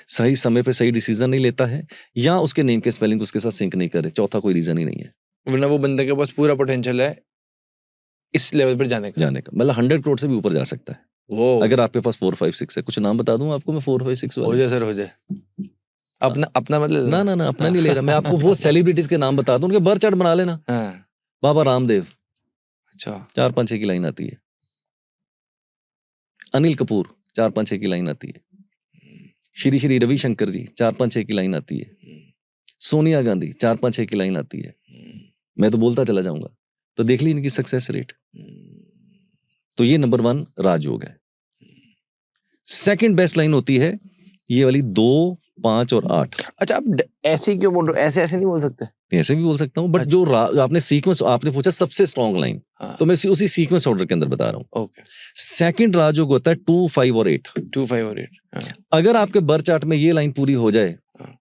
सही समय पे सही डिसीजन नहीं लेता है, या उसके नेम के स्पेलिंग उसके साथ सिंक नहीं करे। चौथा कोई रीजन ही नहीं है। वरना वो बंदे के पास पूरा पोटेंशियल है इस लेवल पर जाने का। मतलब 100 करोड़ से भी ऊपर जा सकता है। अगर आपके पास 4 5 6 है। कुछ नाम बता दूं आपको मैं 4 5 6 वाले। हो जाए सर, हो जाए। अपना मतलब ना अपना नहीं ले रहा मैं आपको। वो सेलिब्रिटीज के नाम बता दूं, उनके बर्थ चार्ट बना लेना। बाबा रामदेव, अच्छा, 4 5 6 की लाइन आती है। अनिल कपूर, 4 5 6 की लाइन आती है। श्री रविशंकर जी, 4 5 6 की लाइन आती है। सोनिया गांधी, 4 5 6 की लाइन आती है। मैं तो बोलता चला जाऊंगा। तो देख ली इनकी सक्सेस रेट। तो ये नंबर 1 राजयोग है। सेकंड बेस्ट लाइन होती है ये वाली 2 5 और 8। अच्छा, आप ऐसे ही क्यों बोल रहे हो? ऐसे नहीं बोल सकते? ऐसे भी बोल सकता हूँ, बट अच्छा। जो आपने सीक्वेंस आपने पूछा सबसे स्ट्रॉन्ग लाइन, हाँ। तो मैं उसी सीक्वेंस ऑर्डर के अंदर बता रहा हूँ। ओके। सेकंड राजयोग होता है 2, 5 और 8। 2, 5 और 8। हाँ। अगर आपके बर्थ चार्ट में ये लाइन पूरी हो जाए, हाँ।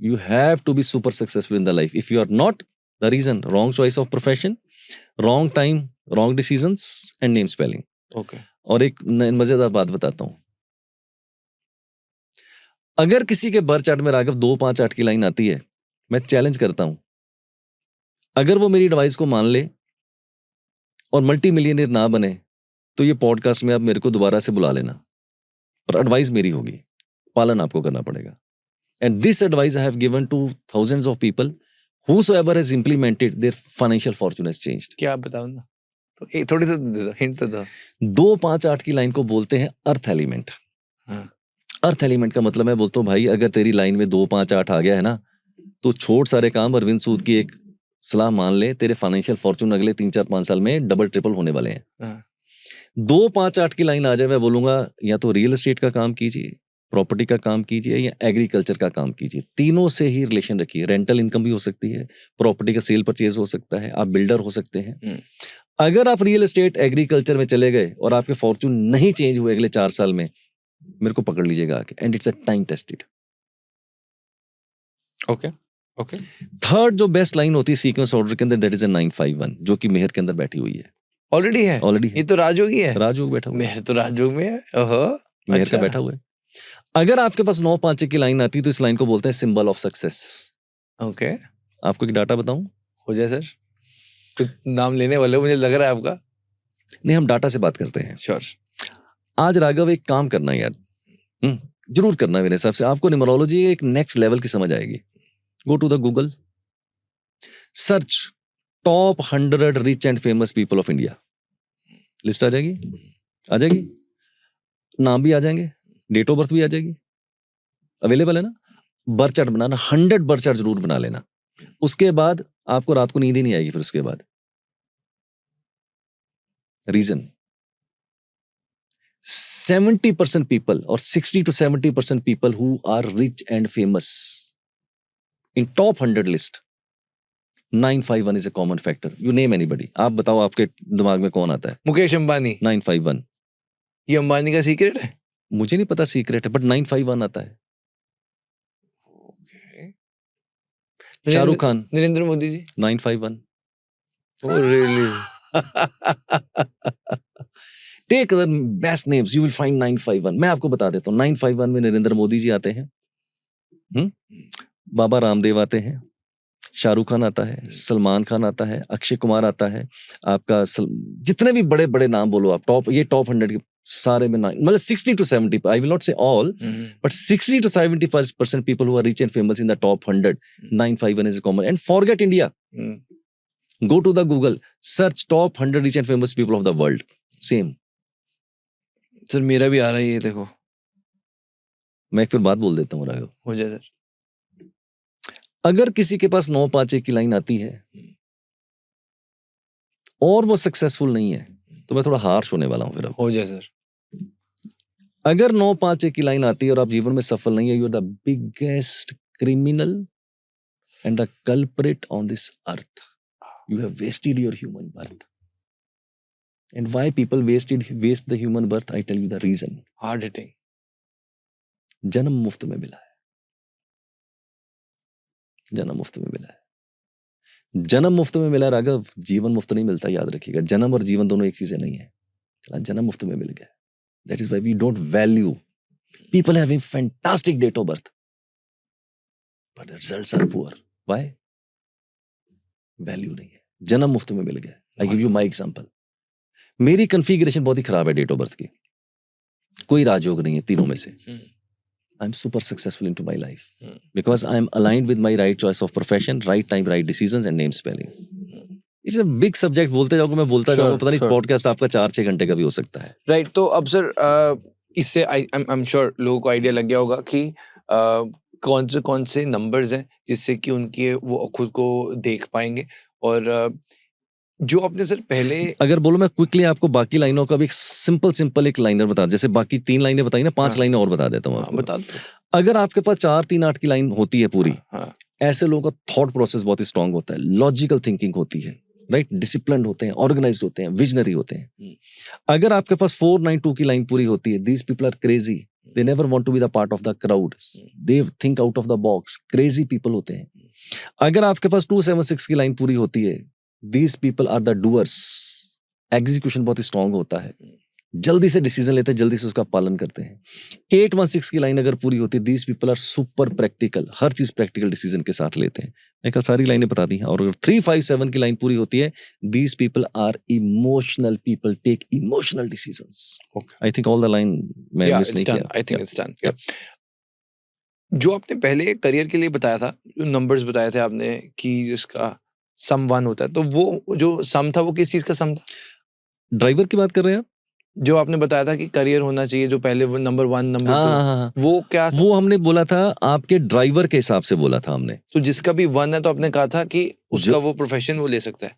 you have to be super successful in the life. If you are not, the reason wrong choice of profession, wrong time, wrong decisions and name spelling. Okay. और एक मजेदार बात बताता हूं, अगर किसी के बर्थ चार्ट में राघव 2, 5, 8 की लाइन आती है, मैं चैलेंज करता हूं, अगर वो मेरी एडवाइस को मान ले और मल्टी मिलियनर ना बने, तो ये पॉडकास्ट में आप मेरे को दोबारा से बुला लेना, और एडवाइस मेरी होगी, पालन आपको करना पड़ेगा। And this advice I have given to thousands of people. Whosoever has implemented, their financial fortune has changed. क्या आप बताओ ना, तो एक थोड़ी सा दे दो, हिंट तो दो। 2, 5, 8 की लाइन को बोलते हैं अर्थ एलिमेंट। हाँ। अर्थ एलिमेंट का मतलब मैं बोलता हूँ भाई, अगर तेरी लाइन में 2, 5, 8 आ गया है ना, तो छोड़ सारे काम, अरविंद सूद की एक सलाह मान ले, तेरे फाइनेंशियल फॉर्चून अगले 3, 4, 5 साल में डबल ट्रिपल होने वाले हैं। हाँ। 2, 5, 8 की लाइन आ जाए, मैं बोलूंगा या तो रियल एस्टेट का काम कीजिए, प्रॉपर्टी का काम कीजिए, या एग्रीकल्चर का काम कीजिए। तीनों से ही रिलेशन रखिए। रेंटल इनकम भी हो सकती है, प्रॉपर्टी का सेल परचेज हो सकता है, आप बिल्डर हो सकते हैं। अगर आप रियल एस्टेट एग्रीकल्चर में चले गए और आपके फॉर्चून नहीं चेंज हुए अगले 4 साल में, मेरे को पकड़ लीजिएगा आके, and it's a time tested. Okay. Okay. Third जो बेस्ट लाइन होती है सीक्वेंस ऑर्डर के अंदर, दैट इज अ 951, जो कि मेहर के अंदर बैठी हुई है। ऑलरेडी है? ऑलरेडी ये तो राजयोगी है। राजयोग बैठा हुआ है, मेहर तो राजयोग में है। ओहो, मेहर अच्छा। का बैठा हुआ है। अगर आपके पास 9, 5 की लाइन आती है, तो इस लाइन को बोलते हैं सिंबल ऑफ सक्सेस। ओके। आपको एक डाटा बताऊं? हो जाए सर, तो नाम लेने वाले हो मुझे लग रहा है आपका। नहीं, हम डाटा से बात करते हैं। श्योर। आज राघव एक काम करना यार, जरूर करना मेरे हिसाब से, आपको न्यूमरोलॉजी एक नेक्स्ट लेवल की समझ आएगी। Go to the Google, search top 100 rich and famous people of India. List आ जाएगी, नाम भी आ जाएंगे, डेट ऑफ बर्थ भी आ जाएगी, अवेलेबल है ना। बर्थ चार्ट बनाना, 100 बर्थ चार्ट जरूर बना लेना। उसके बाद आपको रात को नींद ही नहीं आएगी। फिर उसके बाद reason, 70% people or 60 to 70% people who are rich and famous in top 100 list, 951 is a common factor. You name anybody. आप बताओ आपके दिमाग में कौन आता है? मुकेश अंबानी। 951। ये अंबानी का सीक्रेट है? मुझे नहीं पता सीक्रेट है, बट 951 आता है। शाहरुख खान, नरेंद्र मोदी जी, 951। Oh really? Take the best names, you will find 951. मैं आपको बता देता हूँ, 951 में नरेंद्र मोदी जी आते हैं, बाबा रामदेव आते हैं, शाहरुख खान आता है, सलमान खान आता है, अक्षय कुमार आता है, आपका जितने भी बड़े बड़े नाम बोलो आप, टॉप 100 के सारे में मतलब 60 to 70, I will not say all, but 60 to 70% people who are rich and famous in the top 100, 951 is common. And forget India. Go to the Google, search top 100 rich and famous people of the world. Same. Sir मेरा भी आ रहा है ये, देखो। मैं एक फिर बात बोल देता हूँ राघव। हो जाए सर। अगर किसी के पास 9, 5 की लाइन आती है और वो सक्सेसफुल नहीं है, तो मैं थोड़ा हार्श होने वाला हूँ फिर अब। हो जाए सर। अगर 9, 5 की लाइन आती है और आप जीवन में सफल नहीं है, you are the biggest criminal and the culprit on this earth. You have wasted your human birth. And why people waste the human birth? I tell you the reason. Hard hitting. जन्म मुफ्त में मिला है, जन्म मुफ्त में मिला है, जन्म मुफ्त में मिला है राघव, जीवन मुफ्त नहीं मिलता, याद रखिएगा। जन्म और जीवन दोनों एक चीजें नहीं है। जन्म मुफ्त में मिल गया, that is why we don't value people having fantastic date of birth, but the results are poor. Why? Value नहीं है, जन्म मुफ्त में मिल गया। I give you my example. मेरी कॉन्फ़िगरेशन बहुत ही खराब है डेट ऑफ बर्थ की, कोई राजयोग नहीं है तीनों में से। I am super successful into my life because I am aligned with my right choice of profession, right time, right decisions and name spelling. It's a big subject, बोलते जाओगे मैं बोलता जाऊंगा, पता नहीं पॉडकास्ट आपका 4-6 घंटे का भी हो सकता है। राइट, तो अब सर इससे आई एम श्योर लोगों को आइडिया लग गया होगा कि कौन से नंबर्स हैं जिससे कि उनकी वो खुद को देख पाएंगे। और जो आपने सर पहले अगर बोलो मैं क्विकली आपको बाकी लाइनों का भी एक सिंपल एक लाइनर बता, जैसे बाकी 3 लाइनें बताई ना, 5 हाँ। लाइनें और बता देता हूँ हाँ, आपको। बता दो। अगर आपके पास 4-3-8 की लाइन होती है पूरी, हाँ, ऐसे लोगों का थॉट प्रोसेस बहुत ही स्ट्रांग होता है, लॉजिकल थिंकिंग होती है, राइट, डिसिप्लिन्ड होते हैं, ऑर्गेनाइज्ड होते हैं, विजनरी होते हैं। अगर आपके पास 492 की लाइन पूरी होती है, these people are crazy, they never want to be the part of the crowd, they think out of the box, crazy people होते हैं। अगर आपके पास 276 की लाइन पूरी होती है, these people are the doers, execution बहुत ही स्ट्रांग होता है, जल्दी से डिसीजन लेते हैं, जल्दी से उसका पालन करते हैं। 816 की लाइन अगर पूरी होती है, these people are super practical, हर चीज प्रैक्टिकल डिसीजन के साथ लेते हैं। मैं कल सारी लाइनें बता दी। और अगर 357 की लाइन पूरी होती है, these people are emotional people, take emotional decisions. I think all the line मैं मिस नहीं किया। I think it's done. जो आपने पहले करियर के लिए बताया था, जो नंबर्स बताए थे आपने कि जिसका सम 1 होता है, तो वो जो सम था वो किस चीज का सम था? ड्राइवर की बात कर रहे हैं आप? जो आपने बताया था कि करियर होना चाहिए, जो पहले वो नंबर 1 नंबर 2, हाँ। वो क्या था? वो हमने बोला था आपके ड्राइवर के हिसाब से बोला था हमने। तो जिसका भी 1 है तो आपने कहा था कि उसका वो प्रोफेशन वो ले सकता है।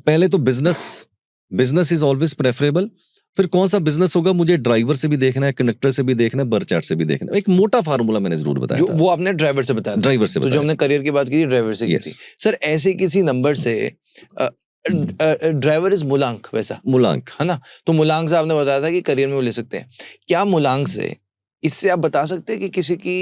पहले तो बिजनेस इज ऑलवेज प्रेफरेबल। फिर कौन सा बिजनेस होगा मुझे ड्राइवर से भी देखना है, कंडक्टर से भी देखना है, बर चार्ट से भी देखना है। एक मोटा फार्मूला मैंने जरूर बताया जो था। वो आपने ड्राइवर से बताया था। ड्राइवर से तो जो बताया। हमने करियर की बात की थी, ड्राइवर से की थी। Yes. सर ऐसे किसी नंबर से ड्राइवर इज मूलांक, वैसा मूलांक, है ना? तो मूलांक से आपने बताया था कि करियर में वो ले सकते हैं। क्या मूलांक से इससे आप बता सकते हैं कि किसी की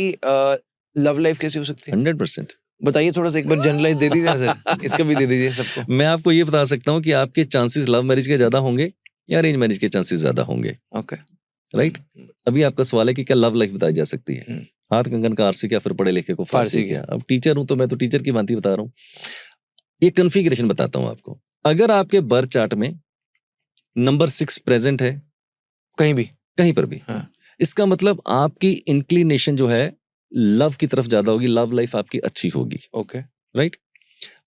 लव लाइफ कैसी हो सकती है? 100%। बताइए थोड़ा सा, एक बार जनरलाइज दे दीजिए ना सर, इसका भी दे दीजिए सबको। मैं आपको ये बता सकता हूँ कि आपके चांसेस लव मैरिज के ज्यादा होंगे या अरेंज मैरिज के चांसेस ज्यादा होंगे। Okay, right. अभी आपका सवाल है कि क्या लव लाइफ बताई जा सकती है? हाथ कंगन का आरसी क्या, फिर पढ़े लिखे को फारसी क्या। अब टीचर हूं तो मैं तो टीचर की भांति बता रहा हूँ। ये कन्फिगरेशन बताता हूँ आपको। अगर आपके बर्थ चार्ट में नंबर 6 प्रेजेंट है कहीं पर भी, हाँ। इसका मतलब आपकी इंक्लिनेशन जो है लव की तरफ ज्यादा होगी, लव लाइफ आपकी अच्छी होगी। Okay, right.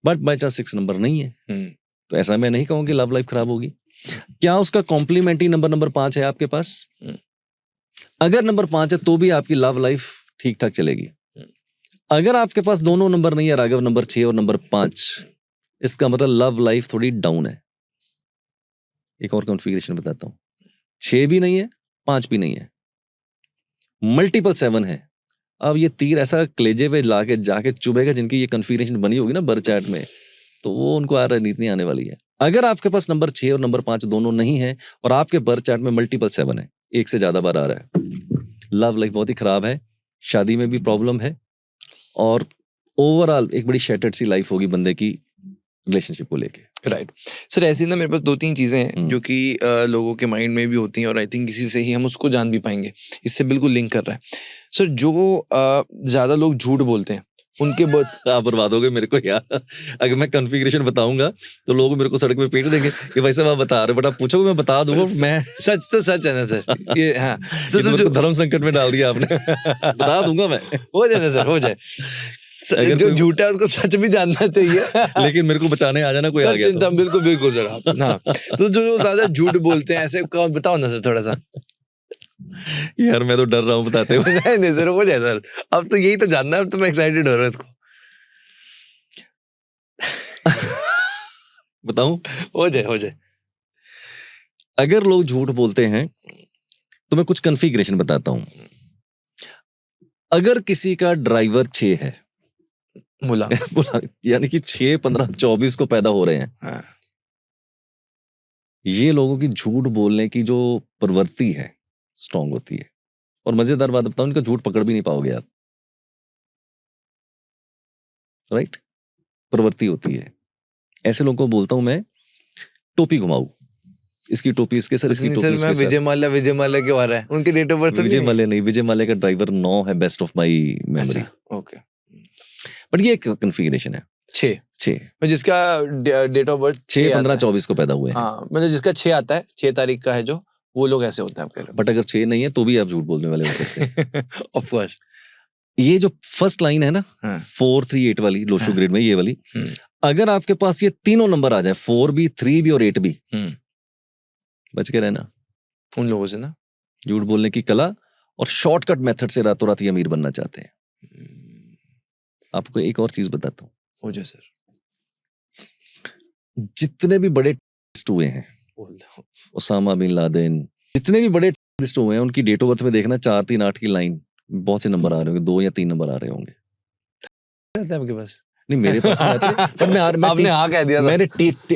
But by chance 6 number नहीं है, तो ऐसा मैं नहीं कहूँ कि लव लाइफ खराब होगी। क्या उसका कॉम्प्लीमेंट्री नंबर 5 है आपके पास? अगर नंबर 5 है तो भी आपकी लव लाइफ ठीक ठाक चलेगी। अगर आपके पास दोनों नंबर नहीं है, राघव, नंबर 6 और नंबर 5, इसका मतलब लव लाइफ थोड़ी डाउन है। एक और कॉन्फ़िगरेशन बताता हूं। 6 भी नहीं है, 5 भी नहीं है, मल्टीपल 7 है। अब ये तीर ऐसा कलेजे पे लाके जाके चुभेगा जिनकी ये कॉन्फ़िगरेशन बनी होगी ना बर्थ चार्ट में, तो वो उनको रणनीति आने वाली है। अगर आपके पास नंबर 6 और नंबर 5 दोनों नहीं है और आपके बर्थ चार्ट में मल्टीपल 7 है, एक से ज्यादा बार आ रहा है, लव लाइफ बहुत ही खराब है, शादी में भी प्रॉब्लम है और ओवरऑल एक बड़ी शैटर्ड सी लाइफ होगी बंदे की रिलेशनशिप को लेके। राइट। सर ऐसी ना मेरे पास 2-3 चीजें हैं जो कि लोगों के माइंड में भी होती हैं और आई थिंक इसी से ही हम उसको जान भी पाएंगे। इससे बिल्कुल लिंक कर रहा है सर। जो ज्यादा लोग झूठ बोलते हैं उनके बर्थ आप बर्बाद हो गए मेरे को यार। अगर मैं कॉन्फ़िगरेशन बताऊंगा तो लोग मेरे को सड़क पे पीट देंगे कि भाई साहब आप बता रहे हो, बट आप पूछोगे मैं बता दूंगा। मैं सच तो सच है ना सर, ये हाँ सर तो जो धर्म संकट में डाल दिया आपने। बता दूंगा मैं, हो जाए ना सर, हो जाए। अगर जो कोई- झूठा है उसको सच भी जानना चाहिए। लेकिन मेरे को बचाने आ जाना कोई आ सर गया चिंता तो। बिल्कुल बिल्कुल सर आप हाँ। तो जो ज्यादा झूठ बोलते हैं ऐसे कौन, बताओ ना सर थोड़ा सा। यार मैं तो डर रहा हूँ बताते हुए। नहीं नहीं सर, हो जाए सर, अब तो यही तो जानना है, अब तो मैं एक्साइटेड हो रहा हूँ इसको। बताऊं? हो जाए हो जाए। अगर लोग झूठ बोलते हैं तो मैं कुछ कॉन्फ़िगरेशन बताता हूं। अगर किसी का ड्राइवर 6 है, मुला यानी कि 6, 15, 24 को पैदा हो रहे हैं, हाँ। ये लोगों की झूठ बोलने की जो प्रवृत्ति है स्ट्रांग होती है। और मजेदार बात बताऊं, इनका झूठ पकड़ भी नहीं पाओगे आप। राइट। प्रवृत्ति होती है। ऐसे लोगों को बोलता हूं मैं टोपी घुमाऊ, इसकी टोपी इसके सर, इसकी टोपी सर इसके मैं सर। विजय माल्या क्यों आ रहा है? उनके date of birth Vijay Mallya नहीं, विजय माल्या का ड्राइवर 9 है, best of my memory. Okay, but ये एक कन्फिगरेशन है। 6 जिसका डेट ऑफ बर्थ 6, 15, 24 को पैदा हुए हैं। हाँ, मतलब जिसका 6 आता है, 6 तारीख का है जो, वो लोग ऐसे होते हैं आपके। बट अगर 6 नहीं है तो भी आप झूठ बोलने वाले हो सकते हैं। Of course. ये जो फर्स्ट लाइन है ना, हाँ। 4, 3, 8 वाली लोशो हाँ। ग्रिड में, ये वाली, अगर आपके पास ये तीनों नंबर आ जाए, 4 भी, 3 भी और 8 भी, बच के रहना उन लोगों से ना, झूठ बोलने की कला और शॉर्टकट मेथड से रातों रात ये अमीर बनना चाहते हैं। आपको एक और चीज बताता हूँ। हो जाए सर। जितने भी बड़े टेररिस्ट हुए हैं, ओसामा बिन लादेन, जितने भी बड़े टेररिस्ट हुए हैं, उनकी डेट ऑफ बर्थ में देखना 438 की लाइन, बहुत से नंबर आ रहे होंगे, 2 या 3 नंबर आ रहे होंगे। रहता है आपके पास? नहीं, मेरे पास नहीं आते, पर मैं आपने हाँ कह दिया था। मेरे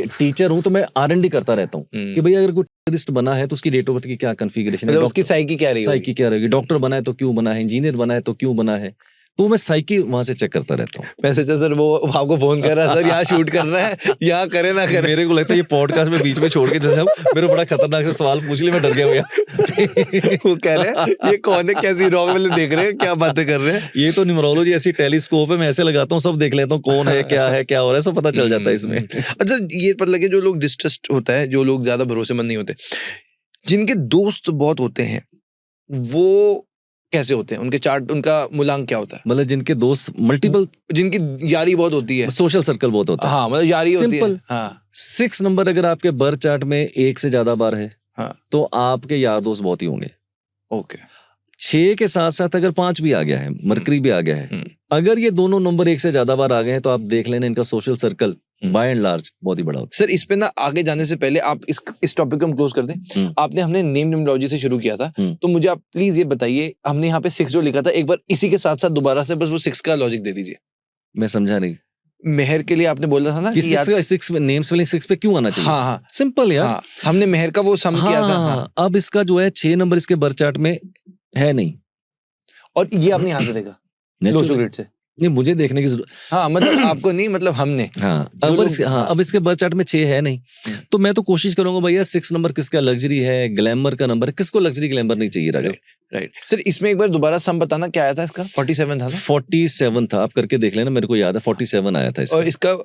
टीचर हूँ, तो मैं R&D करता रहता हूँ कि भैया अगर कोई टेररिस्ट बना है तो उसकी डेट ऑफ बर्थ की क्या कॉन्फ़िगरेशन है, मतलब उसकी साइकी क्या रही साइकी क्या रहेगी, डॉक्टर बना है तो क्यों बना है, इंजीनियर बना है तो क्यों बना है, तो मैं साइकी वहां से चेक करता रहता हूँ। मैं सोचा सर वो आपको फोन कर रहा है, सर यहाँ शूट करना है, यहाँ करे ना करे। मेरे को लगता है ये पॉडकास्ट में बीच में छोड़ के जैसे मेरे बड़ा खतरनाक से सवाल पूछ लिया, मैं डर गया भैया। वो कह रहे हैं ये कौन है, कैसी रॉन्ग वाले देख रहे हैं, क्या बातें कर रहे हैं। ये तो न्यूमरोलॉजी ऐसी टेलीस्कोप है, मैं ऐसे लगाता हूँ, सब देख लेता हूँ कौन है, क्या है, क्या हो रहा है, सब पता चल जाता है इसमें। अच्छा, ये पता लगे जो लोग डिस्ट्रस्ट होता है, जो लोग ज्यादा भरोसेमंद नहीं होते, जिनके दोस्त बहुत होते हैं, वो कैसे होते हैं, उनके चार्ट, उनका मूलांक क्या होता है? मतलब जिनके दोस्त मल्टीपल, जिनकी यारी बहुत होती है, सोशल सर्कल बहुत होता है। हाँ मतलब यारी होती है। सिंपल। हाँ 6 नंबर अगर आपके बर्थ चार्ट में 1 से ज्यादा बार है, हाँ तो आपके यार दोस्त बहुत ही होंगे। ओके। 6 के साथ साथ अगर 5 भी आ गया है, मरकरी भी आ गया है, अगर ये दोनों नंबर 1 से ज्यादा बार आ गए हैं, तो आप देख लेना इनका social circle by and large बहुत ही बड़ा होता सर इस पे ना आगे जाने से पहले आप इस टॉपिक को हम क्लोज कर दें। आपने हमने नेम न्यूमरोलॉजी से शुरू किया था, तो मुझे आप प्लीज ये बताइए, हमने यहाँ पे 6 जो लिखा था, एक बार इसी के साथ साथ दोबारा से बस वो 6 का लॉजिक दे दीजिए। है। मैं समझा नहीं मेहर के लिए आपने बोला था ना कि 6 में नेम स्पेलिंग 6 पे क्यों आना चाहिए। हाँ हाँ सिंपल यार। हाँ, हमने मेहर का वो सम किया था। हाँ, अब इसका जो है 6 नंबर इसके बर्थ चार्ट में है नहीं, और ये आपने यहाँ से देखा लोशो ग्रिड से? नहीं, मुझे देखने की जरूरत। हाँ मतलब आपको नहीं, मतलब हमने। हाँ अब इसके बर्थ चार्ट में 6 है नहीं, तो मैं तो कोशिश करूंगा भैया 6 नंबर किसका लग्जरी है, ग्लैमर का नंबर है, किसको लग्जरी ग्लैमर नहीं चाहिए राघव। राइट सर, इसमें एक बार दोबारा सम बताना, क्या आया था इसका? 47 था ना? 47 था, आप करके देख लेना, मेरे को याद है 47 आया था इसका। और इसका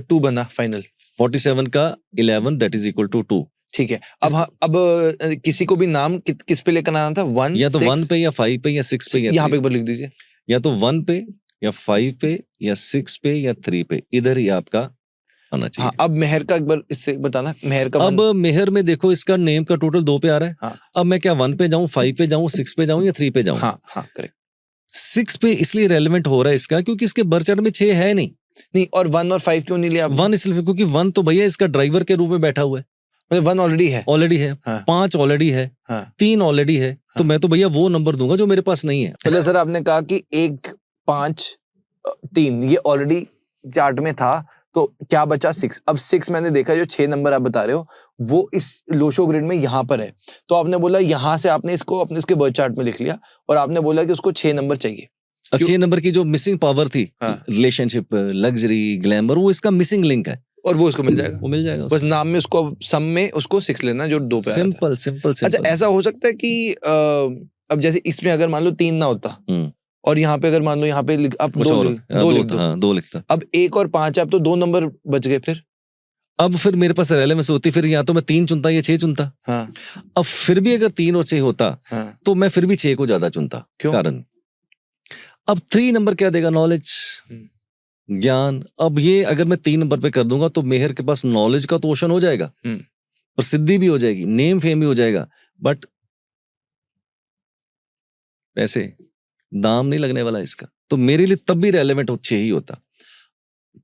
2 बना फाइनल। 47 का 11 दैट इज इक्वल टू 2। ठीक है। अब किसी को भी नाम किस पे लेकर आना था? 1 या तो 1 पे या 5 पे या 6 पे, या यहाँ पे एक बार लिख दीजिए। या तो 1 पे या 5 पे या 6 पे या 3 पे, इधर ही आपका आना चाहिए। हाँ, अब मेहर का एक बार इससे बताना, मेहर का। अब मेहर में देखो इसका नेम का टोटल 2 पे आ रहा है। हाँ। अब मैं क्या 1 पे जाऊं, 5 पे जाऊं, 6 पे जाऊं या 3 पे जाऊं? हाँ हाँ करेक्ट। 6 पे इसलिए रेलेवेंट हो रहा है इसका क्योंकि इसके बर्थ चार्ट में 6 है नहीं। और 1 और 5 क्यों नहीं लिया? 1 इसलिए क्योंकि 1 तो भैया इसका ड्राइवर के रूप में बैठा हुआ है, मतलब 1 ऑलरेडी है। हाँ। 5 ऑलरेडी है। हाँ। 3 ऑलरेडी है। हाँ। तो मैं तो भैया वो नंबर दूंगा जो मेरे पास नहीं है। मतलब सर आपने कहा कि 1 5 3 ये ऑलरेडी चार्ट में था, तो क्या बचा? 6। अब 6 मैंने देखा, जो 6 नंबर आप बता रहे हो वो इस लोशो ग्रिड में यहाँ पर है, तो आपने बोला यहाँ से आपने इसको अपने इसके बर्थ चार्ट में लिख लिया, और आपने बोला कि उसको 6 नंबर चाहिए। 6 नंबर की जो मिसिंग पावर थी, रिलेशनशिप, लग्जरी, ग्लैमर, वो इसका मिसिंग लिंक है, और वो उसको मिल जाएगा। वो मिल जाएगा बस नाम में उसको, सम में उसको 6 लेना जो 2 पे आया था। सिंपल। अच्छा, ऐसा हो सकता है कि अब जैसे इसमें अगर मान लो 3 ना होता, और यहाँ पे अगर मान लो यहाँ पे आप 2 लिख दो। हाँ, 2 लिखता। अब 1 और 5 अब तो 2 नंबर बच गए। फिर अब फिर मेरे पास रेलेवेंस होती, फिर या तो मैं 3 चुनता या 6 चुनता। हाँ। अब फिर भी अगर 3 और 6 होता, हाँ, तो मैं फिर भी 6 को ज्यादा चुनता। क्यों? कारण अब 3 नंबर क्या देगा? नॉलेज, ज्ञान। अब ये अगर मैं 3 नंबर पे कर दूंगा तो मेहर के पास नॉलेज का तो ओशन हो जाएगा, प्रसिद्धि भी हो जाएगी, नेम फेम भी हो जाएगा, बट पैसे दाम नहीं लगने वाला इसका। तो मेरे लिए तब भी रेलेवेंट 6 ही होता।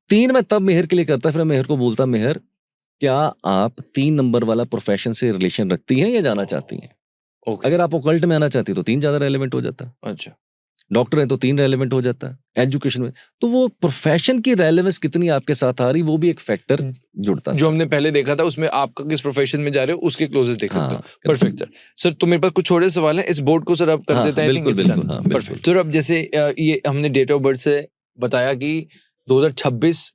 3 में तब मेहर के लिए करता, फिर मेहर को बोलता, मेहर क्या आप 3 नंबर वाला प्रोफेशन से रिलेशन रखती हैं या जाना चाहती हैं? अगर आप ओकल्ट में आना चाहती तो 3 ज्यादा रेलेवेंट हो जाता। अच्छा, डॉक्टर है तो 3 रेलेवेंट हो जाता है। एजुकेशन में तो वो प्रोफेशन की रेलेवेंस कितनी आपके साथ आ रही, वो भी एक फैक्टर जुड़ता। जो हमने पहले देखा था उसमें आपका किस प्रोफेशन में जा रहे हो उसके क्लोजेस देख सकते हो। Perfect sir. सर तो मेरे पास कुछ छोटे सवाल हैं, इस बोर्ड को सर अब कर देता है। बिल्कुल। Perfect sir. अब जैसे ये हमने डेट ऑफ बर्थ से बताया कि 2026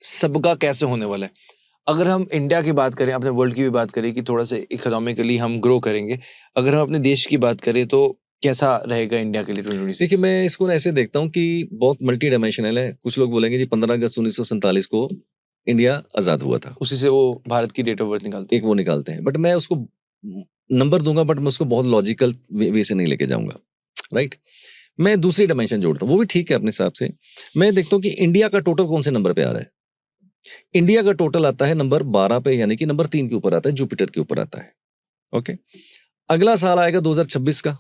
सबका कैसे होने वाला है। अगर हम इंडिया की बात करें, अपने वर्ल्ड की भी बात करें कि थोड़ा सा इकोनॉमिकली हम ग्रो करेंगे, अगर हम अपने देश की बात करें तो कैसा रहेगा इंडिया के लिए 2026? देखिए, मैं इसको ऐसे देखता हूँ कि बहुत मल्टी डायमेंशनल है। कुछ लोग बोलेंगे जी 15 अगस्त 1947 को इंडिया आजाद हुआ था, उसी से वो भारत की डेट ऑफ बर्थ निकालते हैं। वो निकालते हैं, बट मैं उसको नंबर दूंगा, बट मैं उसको बहुत लॉजिकल वे से नहीं लेके जाऊंगा। राइट, मैं दूसरी डायमेंशन जोड़ता हूँ, वो भी ठीक है अपने हिसाब से। मैं देखता हूँ कि इंडिया का टोटल कौन से नंबर पे आ रहा है। इंडिया का टोटल आता है नंबर 12 पे, यानी कि नंबर 3 के ऊपर आता है, जुपिटर के ऊपर आता है। ओके, अगला साल आएगा 2026 का,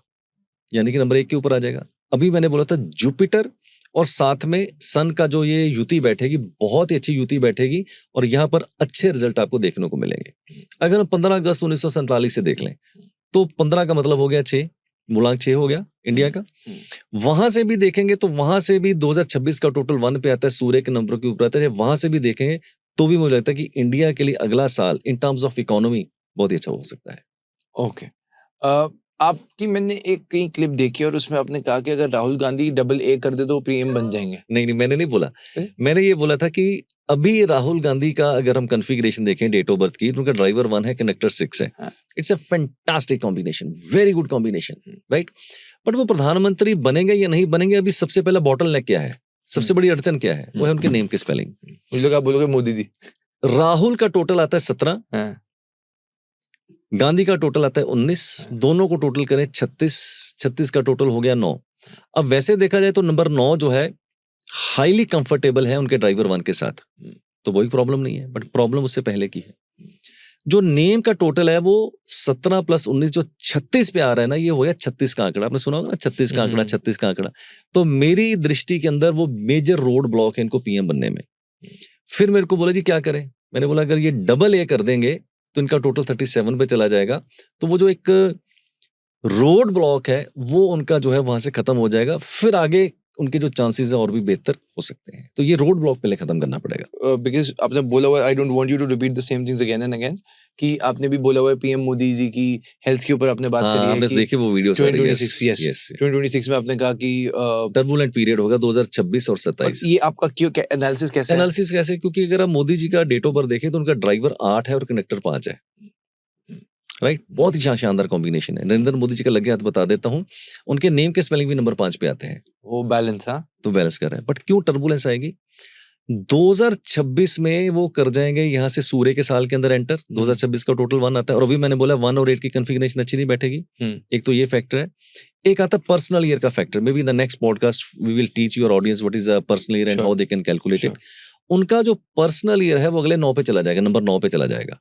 यानी कि नंबर 1 के ऊपर आ जाएगा। अभी मैंने बोला था जुपिटर और साथ में सन का जो ये युति बैठेगी, बहुत ही अच्छी युति बैठेगी और यहाँ पर अच्छे रिजल्ट आपको देखने को मिलेंगे। अगर हम 15 अगस्त 1947 से देख लें तो 15 का मतलब हो गया 6, मूलांक 6 हो गया इंडिया का। वहां से भी देखेंगे तो वहां से भी 2026 का टोटल 1 पे आता है, सूर्य के नंबर के ऊपर आता है। वहां से भी देखेंगे तो भी मुझे लगता है कि इंडिया के लिए अगला साल इन टर्म्स ऑफ इकोनॉमी बहुत ही अच्छा हो सकता है। ओके। आपकी मैंने एक कहीं क्लिप देखी और उसमें आपने कहा कि अगर राहुल गांधी AA कर दे तो पीएम बन जाएंगे। नहीं, मैंने नहीं बोला। फिर? मैंने ये बोला था कि अभी राहुल गांधी का अगर हम कॉन्फ़िगरेशन देखें डेट ऑफ बर्थ की, तो उनका ड्राइवर 1 है, कनेक्टर 6 है। हाँ। It's a fantastic combination, very good combination, right? But वो प्रधानमंत्री बनेंगे या नहीं बनेंगे, अभी सबसे पहला बॉटलनेक क्या है, सबसे बड़ी अड़चन क्या है? वो है उनके नेम की स्पेलिंग। मुझे लगा आप बोलोगे मोदी जी। राहुल का टोटल आता है 17, हाँ। गांधी का टोटल आता है 19, दोनों को टोटल करें 36 का टोटल हो गया 9। अब वैसे देखा जाए तो नंबर 9 जो है हाईली कंफर्टेबल है उनके ड्राइवर 1 के साथ, तो वही प्रॉब्लम नहीं है। बट प्रॉब्लम उससे पहले की है। जो नेम का टोटल है वो 17 + 19 जो 36 पे आ रहा है ना, ये हो गया 36 का आंकड़ा। आपने सुना होगा ना 36 का आंकड़ा, 36 का आंकड़ा। तो मेरी दृष्टि के अंदर वो मेजर रोड ब्लॉक है इनको पीएम बनने में। फिर मेरे को बोला जी क्या करें? मैंने बोला अगर ये AA कर देंगे तो इनका टोटल 37 पे चला जाएगा, तो वो जो एक रोड ब्लॉक है वो उनका जो है वहां से खत्म हो जाएगा। फिर आगे उनके जो चांसेस है और भी बेहतर हो सकते हैं। तो ये रोड ब्लॉक पहले खत्म करना पड़ेगा। बिकॉज आपने बोला हुआ, I don't want you to repeat the same things again and again, कि आपने भी बोला हुआ है पीएम मोदी जी की हेल्थ के ऊपर आपने बात करी है आपने कि देखी वो वीडियो 2026 यस 2026 में आपने कहा कि टर्बुलेंट पीरियड होगा 2026 और 27। ये आपका क्यों एनालिसिस कैसे है? एनालिसिस कैसे? क्योंकि अगर आप मोदी जी का डेट ऑफ बर्थ देखें तो उनका ड्राइवर 8 है और कनेक्टर 5 है, राइट? बहुत ही शानदार कॉम्बिनेशन है। नरेंद्र मोदी जी का लगे हाथ बता देता हूं, उनके नेम के स्पेलिंग भी नंबर 5 पे आते हैं। वो बैलेंस, हाँ, तो बैलेंस कर रहे हैं। बट क्यों टर्बुलेंस आएगी? 2026 में वो कर जाएंगे यहाँ से सूर्य के साल के अंदर एंटर। 2026 का टोटल 1 आता है और अभी मैंने बोला 1 और 8 की कॉन्फ़िगरेशन अच्छी नहीं बैठेगी। एक तो ये फैक्टर है। एक आता है पर्सनल ईयर का factor. Maybe in the next podcast we will teach your audience what is a personal year and how they can calculate it. उनका जो पर्सनल ईयर है वो अगले 9 पे चला जाएगा, नंबर 9 पे चला जाएगा,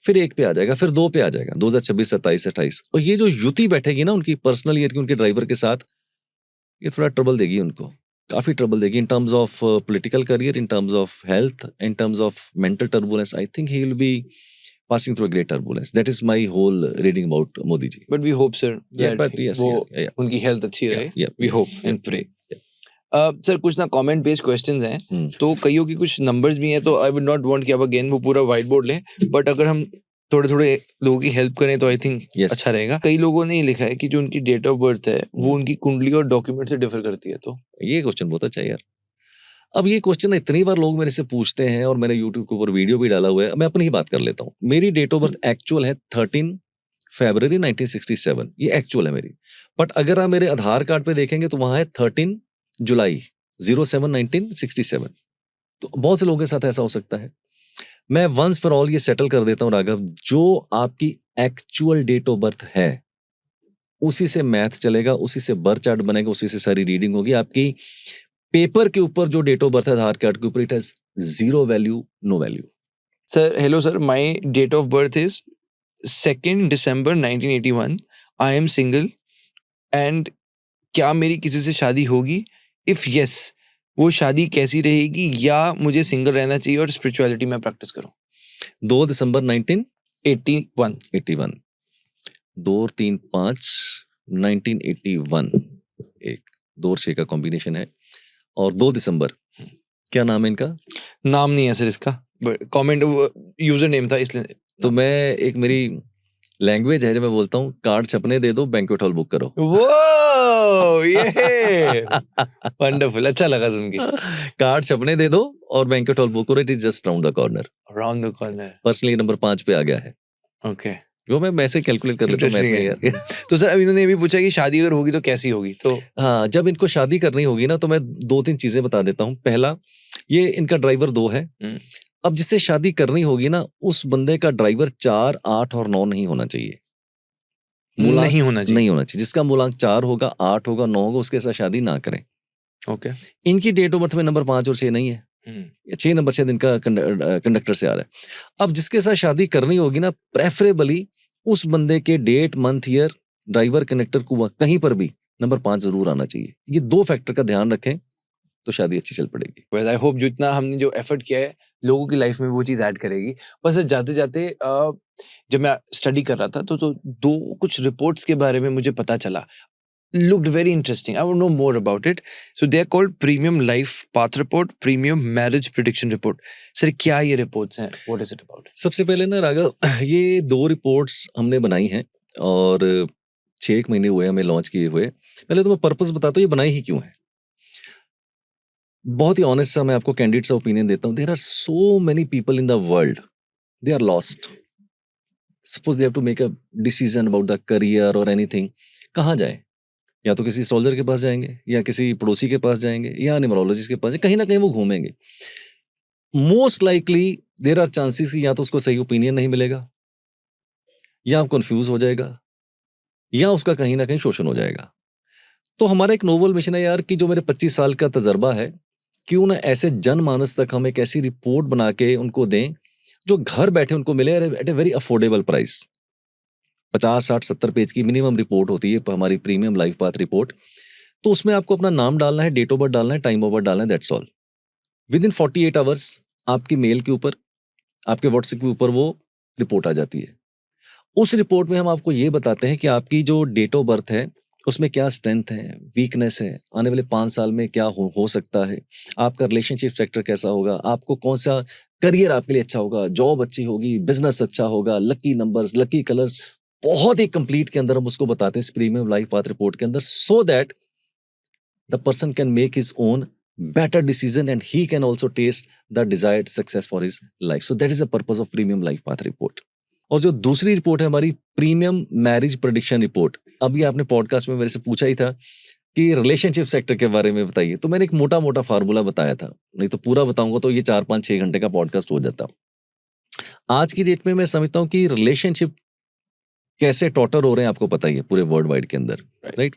फिर 1 पे आ जाएगा, फिर 2 पे आ जाएगा, 2026, 27, 28। और ये जो युति बैठेगी ना उनकी पर्सनल ईयर की उनके ड्राइवर के साथ, ये थोड़ा ट्रबल देगी उनको, काफी ट्रबल देगी in terms of political career, in terms of health, in terms of mental turbulence. I think he will be passing through a great turbulence. That is my whole reading about Modi ji. But we hope, sir, Yeah, that but yes, वो yeah. उनकी health अच्छी रहे। Yeah, We yeah, hope and pray. Sir कुछ ना comment based questions हैं, तो कईयों की कुछ नंबर्स भी हैं, तो आई वुड नॉट वांट कि आप अगेन वो पूरा व्हाइट बोर्ड लें, बट अगर हम थोड़े थोड़े लोगों की हेल्प करें तो आई थिंक अच्छा रहेगा। कई लोगों ने लिखा है कि जो उनकी डेट ऑफ बर्थ है वो उनकी कुंडली और डॉक्यूमेंट से डिफर करती है। तो ये क्वेश्चन बहुत अच्छा है यार। अब ये क्वेश्चन इतनी बार लोग मेरे से पूछते हैं और मैंने यूट्यूब के ऊपर वीडियो भी डाला हुआ है। मैं अपनी ही बात कर लेता हूँ। मेरी डेट ऑफ बर्थ एक्चुअल है 13 फरवरी 1967, ये एक्चुअल है मेरी। बट अगर आप मेरे आधार कार्ड पे देखेंगे तो वहां है 13 जुलाई 07/1967। तो बहुत से लोगों के साथ ऐसा हो सकता है। मैं वंस फॉर ऑल ये सेटल कर देता हूँ राघव, जो आपकी एक्चुअल डेट ऑफ बर्थ है उसी से मैथ चलेगा, उसी से बर्थ चार्ट बनेगा, उसी से सारी रीडिंग होगी। आपकी पेपर के ऊपर जो डेट ऑफ बर्थ है आधार कार्ड के ऊपर, it has 0 value, no value. Sir hello sir, my date of birth is 2 December 1981। I am single and क्या मेरी किसी से शादी होगी? इफ यस, वो शादी कैसी रहेगी, या मुझे सिंगल रहना चाहिए और स्पिरिचुअलिटी में प्रैक्टिस करूं? 2 दिसंबर 1981। 2 और 3 5 1981, एक 2 और 6 का कॉम्बिनेशन है। और 2 दिसंबर, क्या नाम है इनका? नाम नहीं है सर इसका, कमेंट यूजर नेम था इसलिए। तो मैं एक मेरी लैंग्वेज है जब मैं बोलता हूँ कार्ड छपने दे दो, बैंक्वेट हॉल बुक करो। वो ये वंडरफुल, अच्छा लगा सुन के। कार्ड छपने दे दो और बैंक्वेट हॉल बुक करो, it is just round the corner. Round the corner. Personally number 5 पे आ गया है। ओके, वो मैं ऐसे कैलकुलेट कर लेता हूँ यार। तो सर अभी इन्होंने ये भी पूछा कि शादी अगर होगी तो कैसी होगी? तो हाँ, जब इनको शादी करनी होगी ना तो मैं 2-3 चीजें बता देता हूँ। पहला, ये इनका ड्राइवर 2 है। अब जिससे शादी करनी होगी ना उस बंदे का ड्राइवर 4, 8 और 9 नहीं होना चाहिए। नहीं होना चाहिए। जिसका मूलांक 4 होगा, 8 होगा, 9 होगा, उसके साथ शादी ना करें। ओके। इनकी डेट ऑफ बर्थ में नंबर 5 और 6 नहीं है। ये 6 नंबर शायद इनका कंडक्टर से आ रहा है। अब जिसके साथ शादी करनी होगी ना, प्रेफरेबली उस बंदे के date, month, year, driver, connector को कहीं पर भी नंबर 5 जरूर आना चाहिए। ये 2 फैक्टर का ध्यान रखें तो शादी अच्छी चल पड़ेगी। बस आई होप जितना हमने जो एफर्ट किया है लोगों की लाइफ में वो चीज़ ऐड करेगी। बस जाते जाते जब मैं स्टडी कर रहा था तो दो कुछ रिपोर्ट्स के बारे में मुझे पता चला, looked very interesting. I want to know more about it. So they are called Premium Life Path Report, Premium Marriage Prediction Report. Sir, क्या ये reports हैं? What is it about? सबसे पहले ना राघव, ये 2 रिपोर्ट्स हमने बनाई हैं और 6 महीने हुए हमें लॉन्च किए हुए। पहले तो मैं पर्पस बताता हूँ ये बनाई ही क्यों है। बहुत ही ऑनेस्ट सा मैं आपको कैंडिड सा ओपिनियन देता हूँ। There are so many people in the world, they are lost. Suppose they have to make a decision about the career और एनीथिंग। कहाँ जाए? या तो किसी एस्ट्रोलॉजर के पास जाएंगे, या किसी पड़ोसी के पास जाएंगे, या न्यूमरोलॉजिस्ट के पास, कहीं ना कहीं वो घूमेंगे। Most likely there are chances या तो उसको सही ओपिनियन नहीं मिलेगा, या कंफ्यूज हो जाएगा, या उसका कहीं ना कहीं शोषण हो जाएगा। तो हमारा एक नोबल मिशन है यार कि जो मेरे 25 साल का तजर्बा है, क्यों ना ऐसे जनमानस तक हम एक ऐसी रिपोर्ट बना के उनको दें जो घर बैठे उनको मिले at a very affordable price. 50, 60, 70 page की मिनिमम रिपोर्ट होती है हमारी प्रीमियम लाइफ पाथ रिपोर्ट। तो उसमें आपको अपना नाम डालना है, डेट ऑफ बर्थ डालना है, टाइम ऑफ बर्थ डालना है, that's all. With in 48 hours आपकी मेल के ऊपर, आपके व्हाट्सएप के ऊपर वो रिपोर्ट आ जाती है। उस रिपोर्ट में हम आपको ये बताते हैं कि आपकी जो डेट ऑफ बर्थ है उसमें क्या स्ट्रेंथ है, वीकनेस है, आने वाले 5 साल में क्या हो सकता है, आपका रिलेशनशिप सेक्टर कैसा होगा, आपको कौन सा करियर आपके लिए अच्छा होगा, जॉब अच्छी होगी, बिजनेस अच्छा होगा, लकी नंबर्स, लकी कलर्स, बहुत ही कंप्लीट के अंदर हम उसको बताते हैं इस प्रीमियम लाइफ पाथ रिपोर्ट के अंदर, so that the person can make his own better decision and he can also taste the desired success for his life. So that is the purpose of premium life path report. और जो दूसरी report है हमारी premium marriage prediction report, अभी आपने podcast में मेरे से पूछा ही था कि रिलेशनशिप सेक्टर के बारे में बताइए, तो मैंने एक मोटा मोटा फार्मूला बताया था, नहीं तो पूरा बताऊंगा तो ये 4, 5, 6 घंटे का पॉडकास्ट हो जाता। आज की डेट में मैं समझता हूँ कि रिलेशनशिप कैसे टॉटर हो रहे हैं आपको पता ही है पूरे वर्ल्ड वाइड के अंदर, राइट?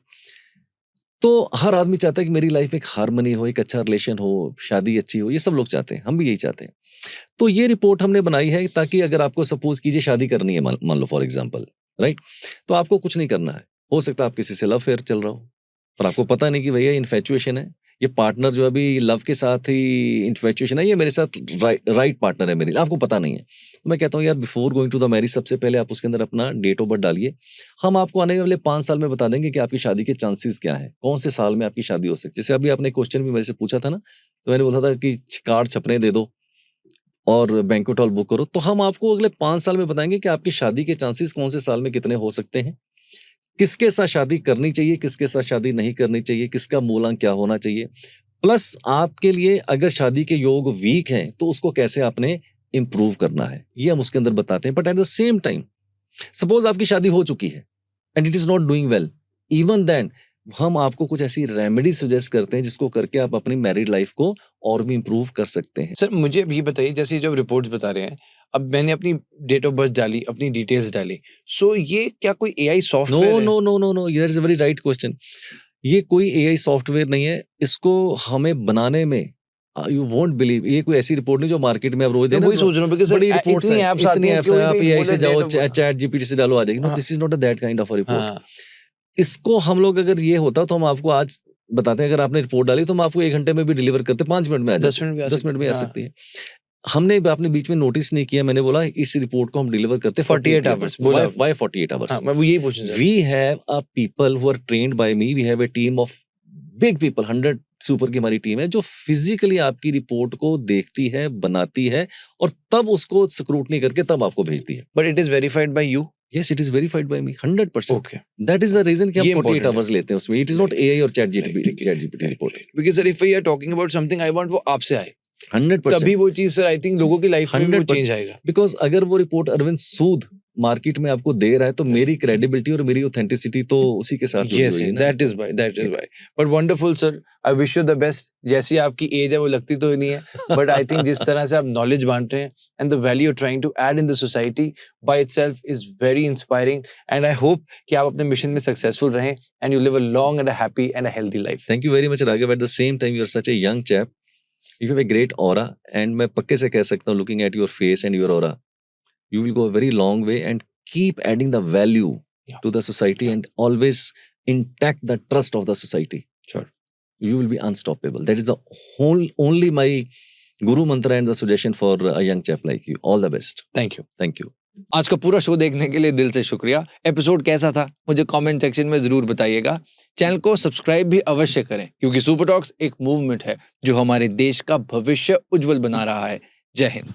तो हर आदमी चाहता है कि मेरी लाइफ में एक हार्मनी हो, एक अच्छा रिलेशन हो, शादी अच्छी हो, ये सब लोग चाहते हैं, हम भी यही चाहते हैं। तो ये रिपोर्ट हमने बनाई है ताकि अगर आपको सपोज कीजिए शादी करनी है, मान लो फॉर एग्जांपल, राइट? तो आपको कुछ नहीं करना है, हो सकता है आप किसी से लव अफेयर चल रहा हो, पर आपको पता नहीं कि भैया इन्फैचुएशन है, ये पार्टनर जो अभी लव के साथ ही इन्फैचुएशन है, ये मेरे साथ राइट पार्टनर है मेरे लिए, आपको पता नहीं है। तो मैं कहता हूँ यार before going to the marriage सबसे पहले आप उसके अंदर अपना डेट ऑफ बर्थ डालिए। हम आपको आने वाले 5 साल में बता देंगे कि आपकी शादी के चांसेस क्या है, कौन से साल में आपकी शादी हो सकती है। जैसे अभी आपने क्वेश्चन भी मेरे से पूछा था ना, तो मैंने बोला था कि कार्ड छपने दे दो और बैंक्वेट हॉल बुक करो, तो हम आपको अगले 5 साल में बताएंगे कि आपकी शादी के चांसेस कौन से साल में कितने हो सकते हैं, किसके साथ शादी करनी चाहिए, किसके साथ शादी नहीं करनी चाहिए, किसका मूलांक क्या होना चाहिए, प्लस आपके लिए अगर शादी के योग वीक हैं तो उसको कैसे आपने इंप्रूव करना है, ये हम उसके अंदर बताते हैं। But at the same time suppose आपकी शादी हो चुकी है and it is not doing well, even then हम आपको कुछ ऐसी रेमेडी सजेस्ट करते हैं जिसको करके आप अपनी मैरिड लाइफ को और भी इंप्रूव कर सकते हैं। सर मुझे अब ये बताइए, जैसे जो रिपोर्ट्स बता रहे हैं, अब मैंने अपनी डेट ऑफ बर्थ डाली, अपनी डिटेल्स डाली, सो ये क्या कोई एआई सॉफ्टवेयर है? No, that is a very right question. ये कोई एआई सॉफ्टवेयर नहीं है, इसको हमें बनाने में यू वोंट बिलीव, ये कोई ऐसी रिपोर्ट नहीं जो मार्केट में आप रोज मैं वही सोच रहा हूँ because बड़ी सर, रिपोर्ट्स इतनी हैं, apps आती इतनी हैं, एप्स कोई हैं, आप भी एआई बोले से जाओ, date of- चैट जीपीटी से डालो, आ जाएगी। नो, हाँ। This is not a that kind of a report. हाँ, इसको हम लोग अगर ये होता तो हम आपको आज बताते हैं, अगर आपने रिपोर्ट डाली तो हम आपको 1 घंटे में भी डिलीवर करते, 5 मिनट में आ 10 जाती, मिनट में आ 10 मिनट में आ हाँ। सकती है। हमने आपने बीच में नोटिस नहीं किया, मैंने बोला इस रिपोर्ट को हम डिलीवर करते 48 hours, बोला। Why 48 hours? हाँ, मैं वो यही पूछना चाह रहा We have a people who are trained by me. We have a team of big people, 100 super की हमारी टीम है जो फिजिकली आपकी रिपोर्ट को देखती है, बनाती है और तब उसको स्क्रूटनी करके तब आपको भेजती है। But it is verified bye you? Yes, it is verified by me 100%. Okay, That is the reason कि हम ये 48 important है। hours लेते हैं उसमें। It is not AI और chat GPT report. Because sir if we are talking about something I want वो आपसे आए, 100%। तभी वो चीज सर आई थिंक लोगों की लाइफ में वो 100% चेंज आएगा। बिकॉज अगर वो रिपोर्ट अरविंद सूद मार्केट में आपको दे रहा है तो मेरी क्रेडिबिलिटी और मेरी ऑथेंटिसिटी तो उसी के साथ जुड़ी Yes, हुई है yes, ना। that is why. But wonderful, sir. I wish you the best. जैसी आपकी एज है वो लगती तो नहीं है, but I think जिस तरह से आप नॉलेज बांट रहे हैं and the value you're trying to add in the society by itself is very inspiring. And I hope कि आप अपने मिशन में सक्सेसफुल रहें and you live a long and a happy and a healthy life. Thank you very much, Raghav. At the same time, you're such a young chap. You have a great aura, and मैं पक्के से कह सकता हूँ, looking at your face and your aura, you will go a very long way and keep adding the value Yeah. to the society and always intact the trust of the society. Sure. you will be unstoppable. That is the only my guru mantra and the suggestion for a young chap like you. All the best. Thank you. Thank you. आज का पूरा show देखने के लिए दिल से शुक्रिया। Episode कैसा था मुझे कमेंट सेक्शन में जरूर बताइएगा। चैनल को सब्सक्राइब भी अवश्य करें, क्योंकि सुपर टॉक्स एक मूवमेंट है जो हमारे देश का भविष्य उज्जवल बना रहा है। जय हिंद।